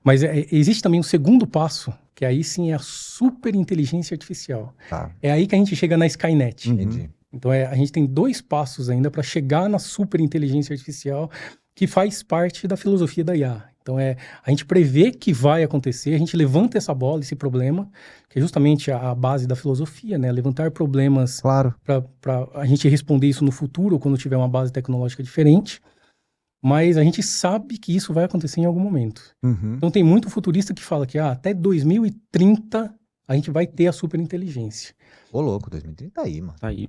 Mas existe também um segundo passo, que aí sim é a super inteligência artificial. Tá. É aí que a gente chega na Skynet. Entendi. Então a gente tem 2 passos ainda para chegar na super inteligência artificial, que faz parte da filosofia da IA. Então a gente prevê que vai acontecer, a gente levanta essa bola, esse problema, que é justamente a base da filosofia, né? Levantar problemas Claro. para a gente responder isso no futuro, ou quando tiver uma base tecnológica diferente. Mas a gente sabe que isso vai acontecer em algum momento. Uhum. Então tem muito futurista que fala que até 2030 a gente vai ter a superinteligência. Ô, louco, 2030 tá aí, mano. Tá aí.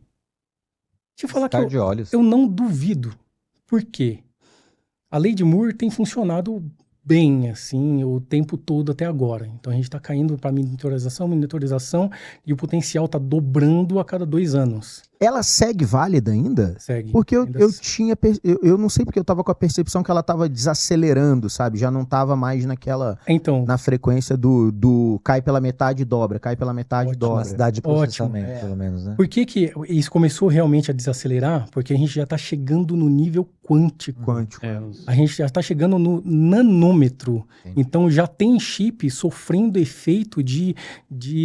Deixa eu falar que Piscar de olhos. eu não duvido. Por quê? A lei de Moore tem funcionado bem, assim, o tempo todo até agora. Então a gente está caindo para monitorização, e o potencial está dobrando a cada 2 anos. Ela segue válida ainda? Segue. Porque eu Ainda tinha. Eu não sei porque eu tava com a percepção que ela tava desacelerando, sabe? Já não tava mais naquela. Então, Na frequência do cai pela metade e dobra, cai pela metade e Ótimo. dobra. Uma cidade de Ótimo. processamento, pelo menos, né? por que isso começou realmente a desacelerar? Porque a gente já está chegando no nível quântico. Quântico. A gente já está chegando no nanômetro. Entendi. Então já tem chip sofrendo efeito de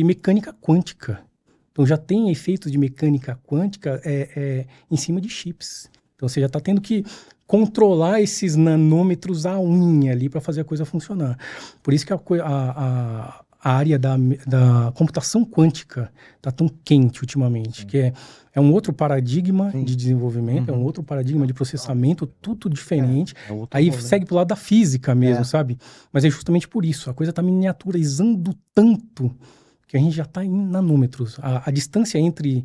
mecânica quântica. Então já tem efeitos de mecânica quântica em cima de chips. Então você já está tendo que controlar esses nanômetros à unha ali para fazer a coisa funcionar. Por isso que a área da computação quântica está tão quente ultimamente, que é um outro paradigma de desenvolvimento, é um outro paradigma de processamento, tudo diferente. Aí segue pro lado da física mesmo, sabe? Mas é justamente por isso, a coisa está miniaturizando tanto que a gente já está em nanômetros. A distância entre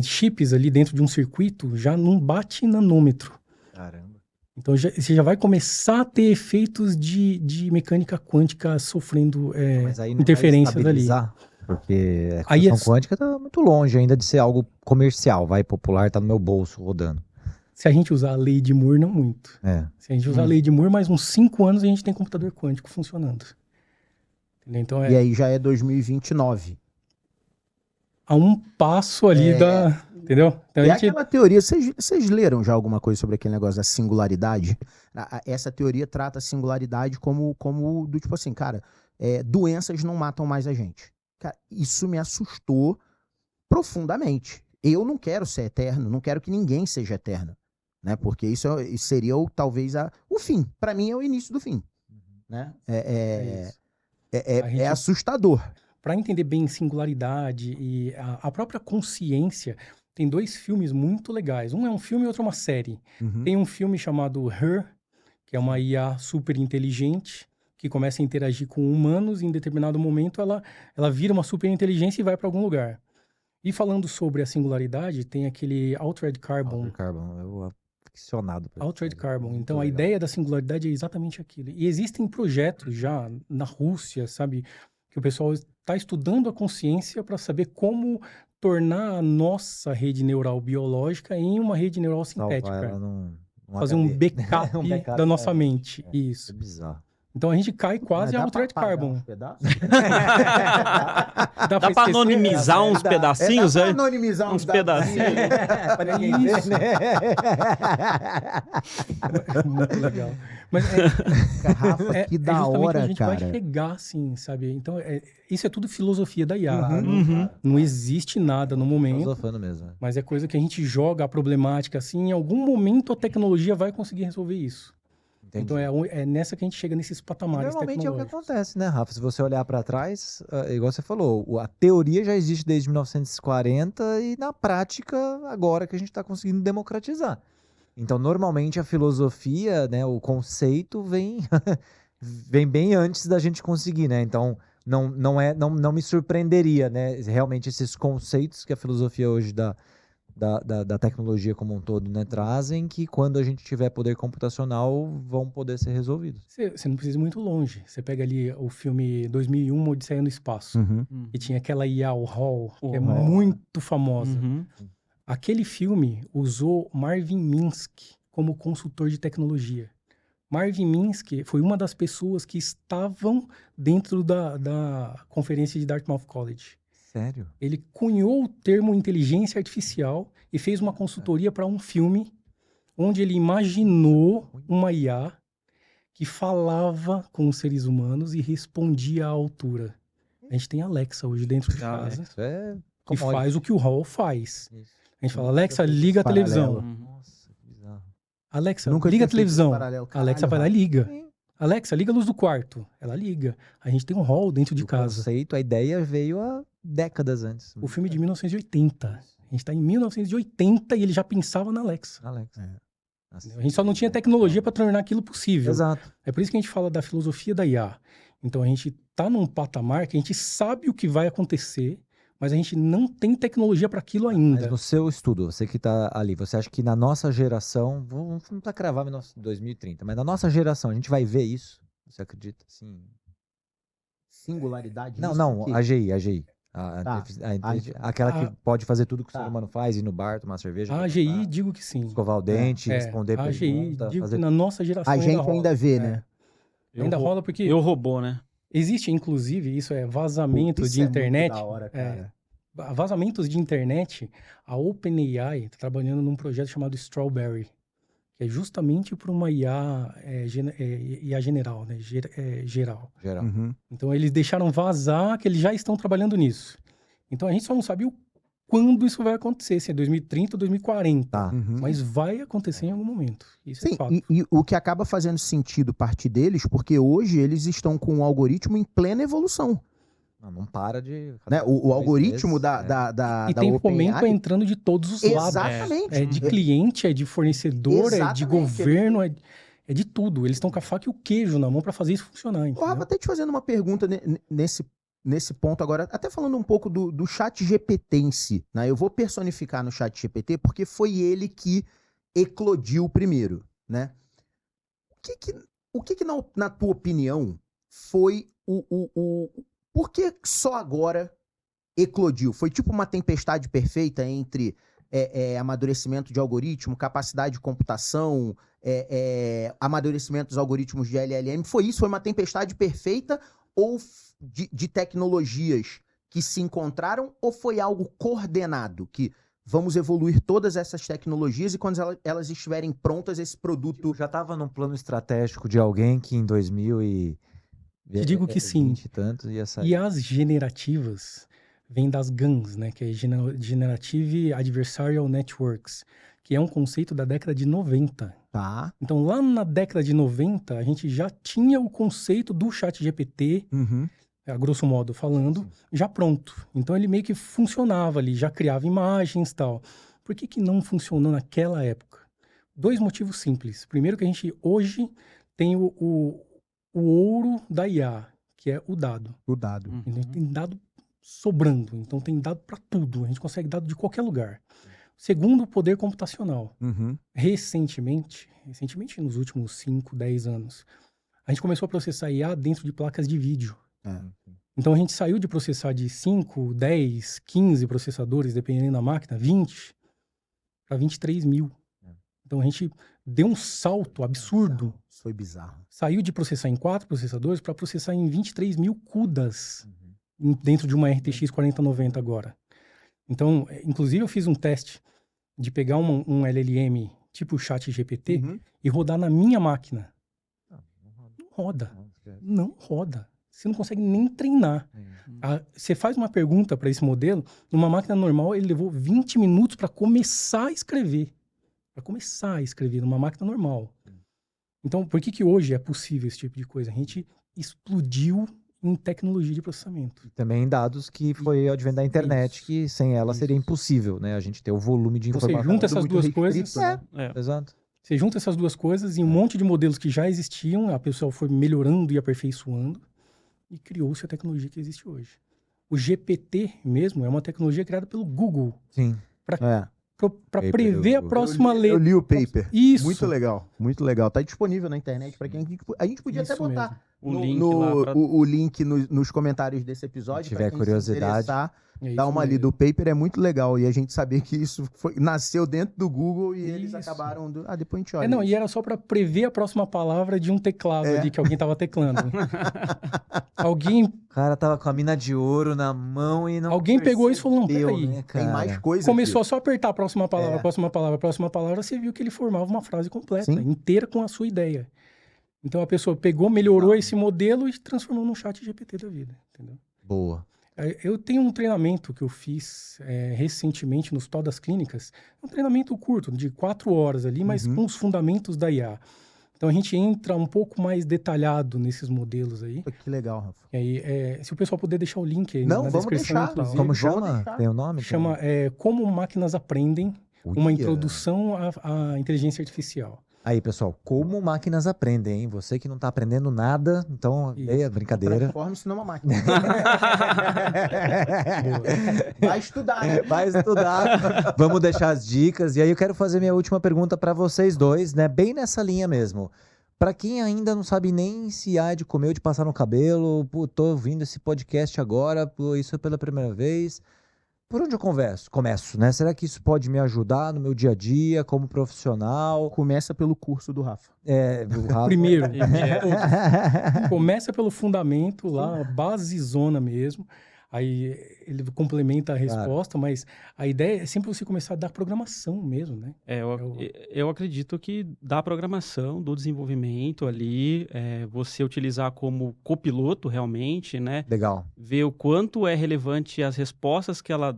chips ali dentro de um circuito já não bate em nanômetro. Caramba. Então você já vai começar a ter efeitos de mecânica quântica sofrendo Mas aí não interferências vai ali. estabilizar, porque a Aí computação quântica tá muito longe ainda de ser algo comercial, vai popular, tá no meu bolso rodando. Se a gente usar a lei de Moore, não muito. É. Se a gente usar a lei de Moore, mais uns 5 anos a gente tem computador quântico funcionando. Entendeu? Então E aí já é 2029. a um passo ali da... Entendeu? Então E a gente... aquela teoria, vocês leram já alguma coisa sobre aquele negócio da singularidade? Essa teoria trata a singularidade como do tipo assim, cara, doenças não matam mais a gente. Cara, isso me assustou profundamente. Eu não quero ser eterno, não quero que ninguém seja eterno, né? Porque isso seria talvez o fim. Para mim é o início do fim, né? É assustador. Para entender bem singularidade e a própria consciência, tem 2 filmes muito legais. Um é um filme e outro é uma série. Uhum. Tem um filme chamado Her, que é uma IA super inteligente, que começa a interagir com humanos e em determinado momento ela vira uma super inteligência e vai para algum lugar. E falando sobre a singularidade, tem aquele Altered Carbon. Altered Carbon, eu aficionado. por Altered isso. Carbon. Muito Então, a legal. ideia da singularidade é exatamente aquilo. E existem projetos já na Rússia, sabe? Que o pessoal está estudando a consciência para saber como tornar a nossa rede neural biológica em uma rede neural Salvar sintética. ela num Fazer um HD. backup, Um backup da nossa da mente. É Isso. bizarro. Então, a gente cai quase Mas a dá pra Altered apagar Carbon. uns pedaços? Dá pra esquecer? anonimizar uns pedacinhos, dá pra é? anonimizar Uns dados. pedacinhos. Pra ninguém ver, Isso. né? Muito legal. Mas Rafa, que da justamente hora, onde a gente cara. vai chegar, assim, sabe? Então, isso é tudo filosofia da IA. Uhum. Não existe nada no momento, Filosofando mesmo. né? mas é coisa que a gente joga a problemática, assim, em algum momento a tecnologia vai conseguir resolver isso. Entendi. Então, é nessa que a gente chega nesses E patamares normalmente é o que tecnológicos. acontece, né, Rafa? Se você olhar para trás, igual você falou, a teoria já existe desde 1940 e na prática, agora que a gente está conseguindo democratizar. Então, normalmente a filosofia, né, o conceito vem bem antes da gente conseguir, né? Então, não me surpreenderia, né? Realmente esses conceitos que a filosofia hoje dá da tecnologia como um todo, né? Trazem que quando a gente tiver poder computacional, vão poder ser resolvidos. Você não precisa ir muito longe. Você pega ali o filme 2001, Odisseia no Espaço, e tinha aquela IA, o HAL, que é muito famosa. Aquele filme usou Marvin Minsky como consultor de tecnologia. Marvin Minsky foi uma das pessoas que estavam dentro da conferência de Dartmouth College. Sério? Ele cunhou o termo inteligência artificial e fez uma consultoria para um filme onde ele imaginou uma IA que falava com os seres humanos e respondia à altura. A gente tem Alexa hoje dentro de casa que faz o que o HAL faz. Isso. A gente fala, Alexa, liga a televisão. Nossa, que bizarro. Alexa, Nunca liga a tinha feito esse televisão. paralelo. A Alexa Caralho, vai lá e liga. Sim. Alexa, liga a luz do quarto. Ela liga. A gente tem um hall dentro de O casa. conceito, a ideia veio há décadas antes. O filme é de 1980. A gente tá em 1980 e ele já pensava na Alexa. Alex. A gente só não tinha tecnologia para tornar aquilo possível. Exato. É por isso que a gente fala da filosofia da IA. Então a gente tá num patamar que a gente sabe o que vai acontecer, mas a gente não tem tecnologia para aquilo ainda. Mas no seu estudo, você que está ali, você acha que na nossa geração, vamos tentar cravar 2030, mas na nossa geração a gente vai ver isso? Você acredita? Sim. Singularidade? Não, isso não, aqui? a GI. Aquela que pode fazer tudo que o ser humano faz, ir no bar, tomar cerveja. A AGI, digo que sim. Escovar o dente, responder a AGI, pergunta. digo Fazer... que na nossa geração A gente rola. ainda vê, né? Ainda rola porque Eu robô, né? existe, inclusive, isso é vazamento Isso de é internet. muito da hora, cara. Vazamentos de internet, a OpenAI está trabalhando num projeto chamado Strawberry, que é justamente para uma IA, IA general, né? Geral. Uhum. Então, eles deixaram vazar que eles já estão trabalhando nisso. Então, a gente só não sabe quando isso vai acontecer, se é 2030 ou 2040. Tá. Uhum. Mas vai acontecer em algum momento. Isso é Sim, fato. e o que acaba fazendo sentido partir deles, porque hoje eles estão com um algoritmo em plena evolução. Não para de... Né? O algoritmo da E tem OpenAI, fomento entrando de todos os lados. exatamente. É de cliente, é de fornecedor, é de Exatamente. governo, é de tudo. Eles estão com a faca e o queijo na mão para fazer isso funcionar. Ó, Entendeu? Rafa, até te fazendo uma pergunta nesse ponto agora, até falando um pouco do chat GPT em si, né? Eu vou personificar no chat GPT porque foi ele que eclodiu primeiro, né? O que na tua opinião foi por que só agora eclodiu? Foi tipo uma tempestade perfeita entre amadurecimento de algoritmo, capacidade de computação, amadurecimento dos algoritmos de LLM? Foi isso? Foi uma tempestade perfeita ou de tecnologias que se encontraram, ou foi algo coordenado, que vamos evoluir todas essas tecnologias e quando elas estiverem prontas, esse produto... Já estava num plano estratégico de alguém que em 2000 e... Te digo que sim. 20 e tantos ia sair. E as generativas vêm das GANs, né? Que é Generative Adversarial Networks, que é um conceito da década de 90. Tá. Então, lá na década de 90, a gente já tinha o conceito do chat GPT, Uhum. a grosso modo falando, já pronto. Então, ele meio que funcionava ali, já criava imagens e tal. Por que não funcionou naquela época? 2 motivos simples. Primeiro que a gente hoje tem o ouro da IA, que é o dado. O dado. Então, tem dado sobrando. Então, tem dado para tudo. A gente consegue dado de qualquer lugar. Segundo, o poder computacional. Uhum. Recentemente, nos últimos 5, 10 anos, a gente começou a processar IA dentro de placas de vídeo. Então, a gente saiu de processar de 5, 10, 15 processadores, dependendo da máquina, 20, para 23 mil. Então, a gente deu um salto absurdo. Isso foi bizarro. Saiu de processar em 4 processadores para processar em 23 mil CUDAs dentro de uma RTX 4090 agora. Então, inclusive, eu fiz um teste de pegar um LLM tipo o chat GPT e rodar na minha máquina. Não roda. Não roda. Você não consegue nem treinar. Você faz uma pergunta para esse modelo, numa máquina normal, ele levou 20 minutos para começar a escrever. Numa máquina normal. Então, por que hoje é possível esse tipo de coisa? A gente explodiu em tecnologia de processamento. E também dados que foi o advento da internet, que sem ela seria impossível, né? A gente ter o volume de informação. Você junta essas duas coisas... Exato. Você junta essas duas coisas e um monte de modelos que já existiam, a pessoa foi melhorando e aperfeiçoando e criou-se a tecnologia que existe hoje. O GPT mesmo é uma tecnologia criada pelo Google. Sim. para prever a próxima letra. Eu li o paper. Isso. Muito legal, muito legal. Tá disponível na internet para quem a gente podia até botar o link nos comentários desse episódio. Se tiver curiosidade, dá uma lida. O paper é muito legal e a gente saber que isso nasceu dentro do Google e eles acabaram... depois a gente olha. E era só para prever a próxima palavra de um teclado ali que alguém tava teclando. O cara tava com a mina de ouro na mão e não alguém pegou isso e falou, não, peraí. Né, tem mais coisa. Começou a só apertar a próxima palavra, próxima palavra, você viu que ele formava uma frase completa, inteira com a sua ideia. Então a pessoa pegou, melhorou esse modelo e transformou num chat GPT da vida, entendeu? Boa. Eu tenho um treinamento que eu fiz recentemente no Hospital das Clínicas, um treinamento curto, de 4 horas ali, mas com os fundamentos da IA. Então a gente entra um pouco mais detalhado nesses modelos aí. Que legal, Rafa. E aí, se o pessoal puder deixar o link aí na descrição. Deixar. Como chama? Tem o nome? Chama Como Máquinas Aprendem, uma introdução à inteligência artificial. Aí, pessoal, como máquinas aprendem, hein? Você que não tá aprendendo nada, então é brincadeira. Transforme-se numa máquina. Vai estudar, né? Vai estudar. Vamos deixar as dicas. E aí eu quero fazer minha última pergunta para vocês dois, né? Bem nessa linha mesmo. Para quem ainda não sabe nem se há de comer ou de passar no cabelo, tô ouvindo esse podcast agora, isso é pela primeira vez. Por onde eu começo, né? Será que isso pode me ajudar no meu dia a dia, como profissional? Começa pelo curso do Rafa. Do Rafa. Primeiro, começa pelo fundamento lá, basezona mesmo. Aí ele complementa a resposta, mas a ideia é sempre você começar a dar programação mesmo, né? Eu acredito que da programação, do desenvolvimento ali, você utilizar como copiloto realmente, né? Legal. Ver o quanto é relevante as respostas que ela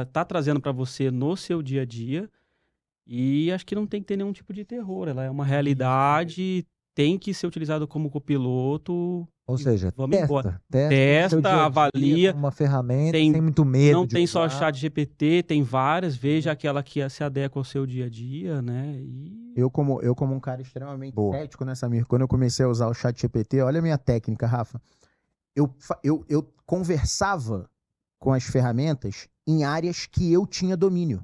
está trazendo para você no seu dia a dia. E acho que não tem que ter nenhum tipo de terror. Ela é uma realidade, tem que ser utilizado como copiloto. Ou seja, testa, avalia. Uma ferramenta, sem muito medo. Não tem só chat GPT, tem várias. Veja aquela que se adequa ao seu dia a dia, né? Eu como um cara extremamente cético, né, Samir? Quando eu comecei a usar o chat GPT, olha a minha técnica, Rafa. Eu conversava com as ferramentas em áreas que eu tinha domínio.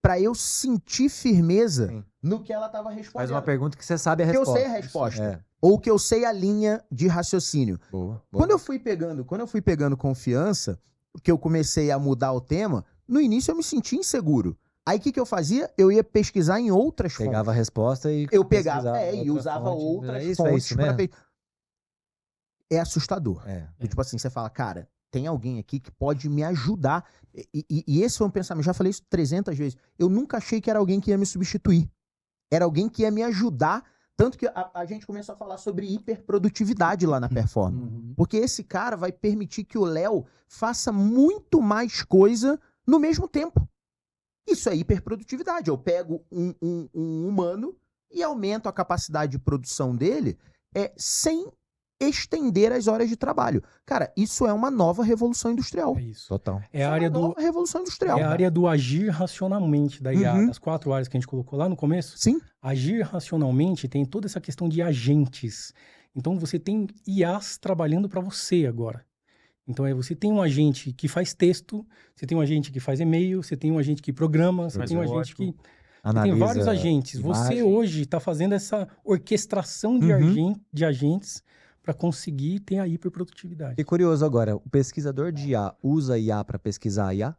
Para eu sentir firmeza no que ela estava respondendo. Faz uma pergunta que você sabe a resposta. Que eu sei a resposta. Ou que eu sei a linha de raciocínio. Boa. Quando eu fui pegando confiança, que eu comecei a mudar o tema, no início eu me sentia inseguro. Aí o que eu fazia? Eu ia pesquisar em outras fontes. Pegava a resposta e... Eu pegava, e usava outras fontes. É assustador. Tipo assim, você fala, cara, tem alguém aqui que pode me ajudar. E esse foi um pensamento, já falei isso 300 vezes. Eu nunca achei que era alguém que ia me substituir. Era alguém que ia me ajudar. Tanto que a gente começou a falar sobre hiperprodutividade lá na Performa. Porque esse cara vai permitir que o Léo faça muito mais coisa no mesmo tempo. Isso é hiperprodutividade. Eu pego um humano e aumento a capacidade de produção dele sem estender as horas de trabalho. Cara, isso é uma nova revolução industrial. É isso. Total. É a área nova revolução industrial. É a área do agir racionalmente da IA, das 4 áreas que a gente colocou lá no começo. Sim. Agir racionalmente tem toda essa questão de agentes. Então você tem IAs trabalhando para você agora. Então você tem um agente que faz texto, você tem um agente que faz e-mail, você tem um agente que programa, você tem um agente que... Analisa, tem vários agentes. Imagem. Você hoje está fazendo essa orquestração de agentes para conseguir ter a hiperprodutividade. E curioso agora, o pesquisador de IA usa IA para pesquisar IA?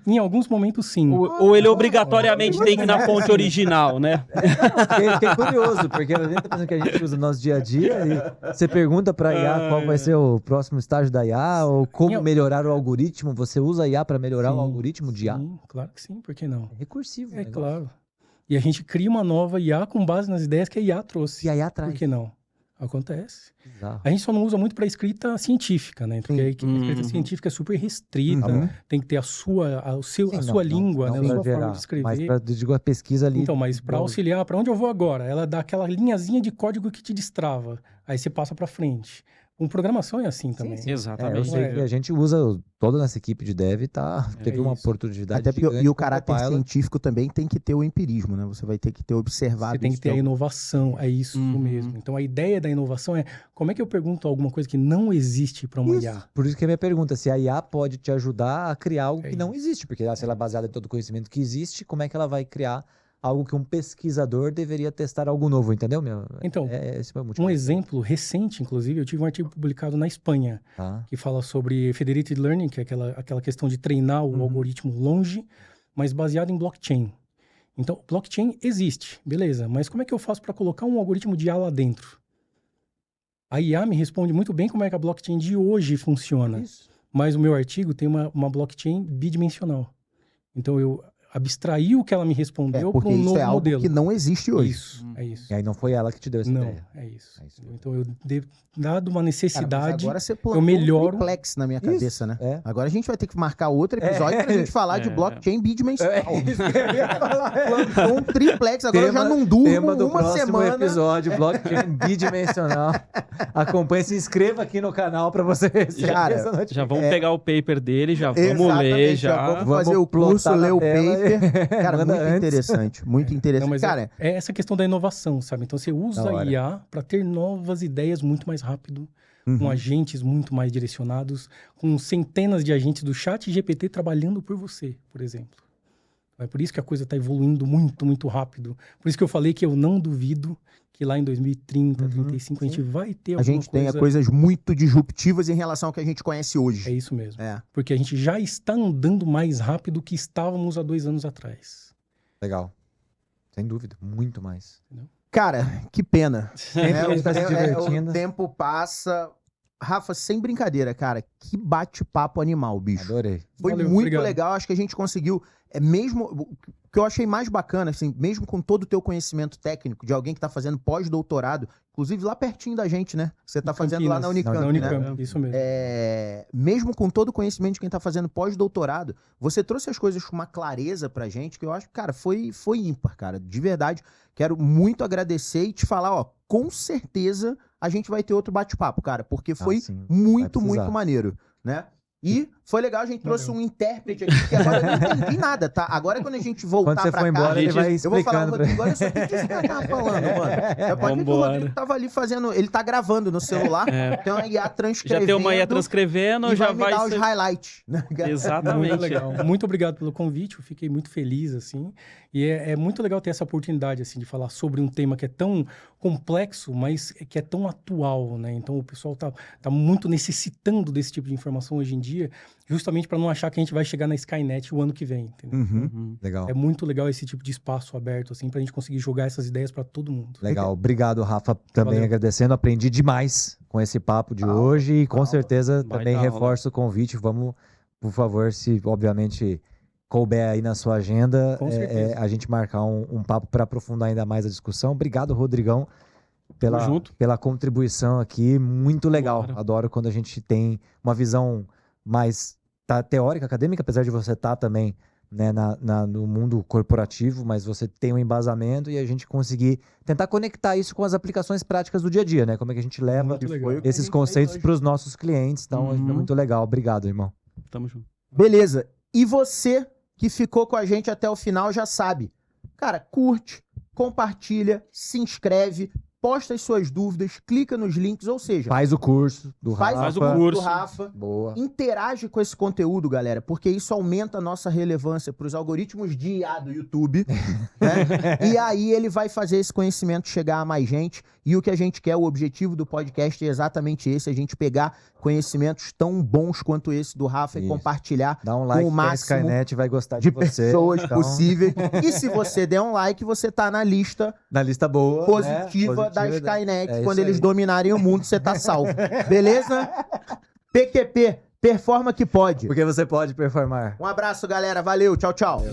Em alguns momentos, sim. Ou ele obrigatoriamente tem que ir na fonte original, né? Fiquei curioso, porque a gente tá pensando que a gente usa no nosso dia a dia e você pergunta para IA qual vai ser o próximo estágio da IA ou como melhorar o algoritmo. Você usa IA para melhorar o algoritmo de IA? Sim, claro que sim, por que não? É recursivo. É claro. E a gente cria uma nova IA com base nas ideias que a IA trouxe. E a IA traz. Por que não? Acontece. Exato. A gente só não usa muito para escrita científica, né? Porque a escrita científica é super restrita, tem que ter a sua língua, né? A sua forma de escrever. Mas digo a pesquisa ali. Então, mas para auxiliar, para onde eu vou agora? Ela dá aquela linhazinha de código que te destrava. aí você passa para frente. Com programação é assim também. sim. Exatamente. Eu sei que a gente usa, toda nossa equipe de dev teve uma isso. oportunidade Até porque, gigante e o com caráter Copilot. científico também tem que ter o empirismo, né? Você vai ter que ter observado Você tem que isso ter a de algum- inovação, é isso Uhum. mesmo. Então a ideia da inovação é como é que eu pergunto alguma coisa que não existe para uma Isso. IA? Por isso que a minha pergunta, se a IA pode te ajudar a criar algo É que não isso. existe, porque se ela é baseada em todo o conhecimento que existe, como é que ela vai criar algo que um pesquisador deveria testar algo novo, entendeu? Então, Esse é o motivo. um exemplo recente, inclusive, eu tive um artigo publicado na Espanha, Tá? que fala sobre federated learning, que é aquela questão de treinar o algoritmo longe, mas baseado em blockchain. Então, blockchain existe, beleza, mas como é que eu faço para colocar um algoritmo de IA lá dentro? A IA me responde muito bem como é que a blockchain de hoje funciona, Isso. mas o meu artigo tem uma blockchain bidimensional. Então, eu abstraí o que ela me respondeu para porque um isso novo é algo modelo. que não existe hoje. Isso, é isso. E aí não foi ela que te deu essa Não, ideia. é isso. É isso. Então, dado uma Cara, necessidade, mas agora você plantou melhoro- um triplex na minha Isso, cabeça, né? é. Agora a gente vai ter que marcar outro episódio pra gente falar de blockchain bidimensional. Isso que eu ia falar. Plantou um triplex, agora eu já não durmo Tema do uma próximo semana. episódio, blockchain bidimensional. Acompanhe, se inscreva aqui no canal para você receber Cara, essa notificação. Já vamos pegar o paper dele, já vamos Exatamente, ler, Vamos fazer o plotar curso, na ler o tela paper. Cara, Manda muito antes. interessante, muito interessante. Não, mas Cara, é essa questão da inovação, sabe? Então você usa Da a hora. IA para ter novas ideias muito mais rápido, com agentes muito mais direcionados, com centenas de agentes do chat GPT trabalhando por você, por exemplo. É por isso que a coisa está evoluindo muito, muito rápido. Por isso que eu falei que eu não duvido que lá em 2030, 2035, a gente vai ter a alguma gente tenha coisa... coisas muito disruptivas em relação ao que a gente conhece É hoje. isso mesmo. É. Porque a gente já está andando mais rápido que estávamos há 2 anos atrás. Legal. Sem dúvida, muito mais. Cara, que pena. Sempre a gente tá se divertindo. O tempo passa. Rafa, sem brincadeira, cara, que bate-papo animal, bicho. Adorei. Foi Valeu, muito obrigado. legal, acho que a gente conseguiu, mesmo, o que eu achei mais bacana, assim, mesmo com todo o teu conhecimento técnico, de alguém que tá fazendo pós-doutorado, inclusive lá pertinho da gente, né? Você tá Em fazendo lá na Campinas. Unicamp, Na né? Unicamp, isso mesmo. Mesmo com todo o conhecimento de quem tá fazendo pós-doutorado, você trouxe as coisas com uma clareza pra gente, que eu acho, cara, foi ímpar, cara, de verdade. Quero muito agradecer e te falar, ó, com certeza a gente vai ter outro bate-papo, cara, porque foi sim, muito, vai precisar. muito maneiro, né? E foi legal, a gente trouxe um intérprete aqui, que agora eu não entendi nada, tá? Agora quando a gente voltar Quando você pra for cá, embora, ele vai eu vou falar, explicando. Rodrigo, olha só, o que esse cara tava falando, mano? É, pode ver que o Vambora. Rodrigo tava ali fazendo, ele tá gravando no celular, tem uma IA transcrevendo. Já tem uma IA transcrevendo, e já vai me vai dar os ser... highlights, né? Exatamente. Muito legal. Muito obrigado pelo convite, eu fiquei muito feliz, assim. E é muito legal ter essa oportunidade, assim, de falar sobre um tema que é tão complexo, mas que é tão atual, né? Então o pessoal tá muito necessitando desse tipo de informação hoje em dia, justamente para não achar que a gente vai chegar na Skynet o ano que vem, entendeu? Uhum. Legal. É muito legal esse tipo de espaço aberto, assim, pra gente conseguir jogar essas ideias para todo mundo. Legal. Obrigado, Rafa. Também Valeu. agradecendo. Aprendi demais com esse papo de hoje e com certeza Baita também aula. reforço o convite. Vamos, por favor, se obviamente couber aí na sua agenda, Com certeza. a gente marcar um papo para aprofundar ainda mais a discussão. Obrigado, Rodrigão, Tamo junto. pela contribuição aqui. Muito legal. Bora. Adoro quando a gente tem uma visão mais teórica, acadêmica, apesar de você estar também, né, no mundo corporativo, mas você tem um embasamento e a gente conseguir tentar conectar isso com as aplicações práticas do dia a dia, né? Como é que a gente leva Muito legal. esses conceitos para os nossos clientes. Então, é Uhum. muito legal. Obrigado, irmão. Tamo junto. Beleza. E você que ficou com a gente até o final já sabe. Cara, curte, compartilha, se inscreve, posta as suas dúvidas, clica nos links, ou seja, Faz o curso do faz Rafa. o curso do curso. Rafa. Boa. Interage com esse conteúdo, galera, porque isso aumenta a nossa relevância para os algoritmos de IA do YouTube, né? E aí ele vai fazer esse conhecimento chegar a mais gente. E o que a gente quer, o objetivo do podcast é exatamente esse, a gente pegar conhecimentos tão bons quanto esse do Rafa e Isso. compartilhar Dá um com like o que a máximo Skynet vai gostar de você. pessoas Então, possíveis. E se você der um like, você tá na lista na lista boa, positiva né? da Skynet. É Quando isso eles aí. dominarem o mundo, você tá salvo. Beleza? PQP, performa que pode. Porque você pode performar. Um abraço, galera. Valeu. Tchau, tchau.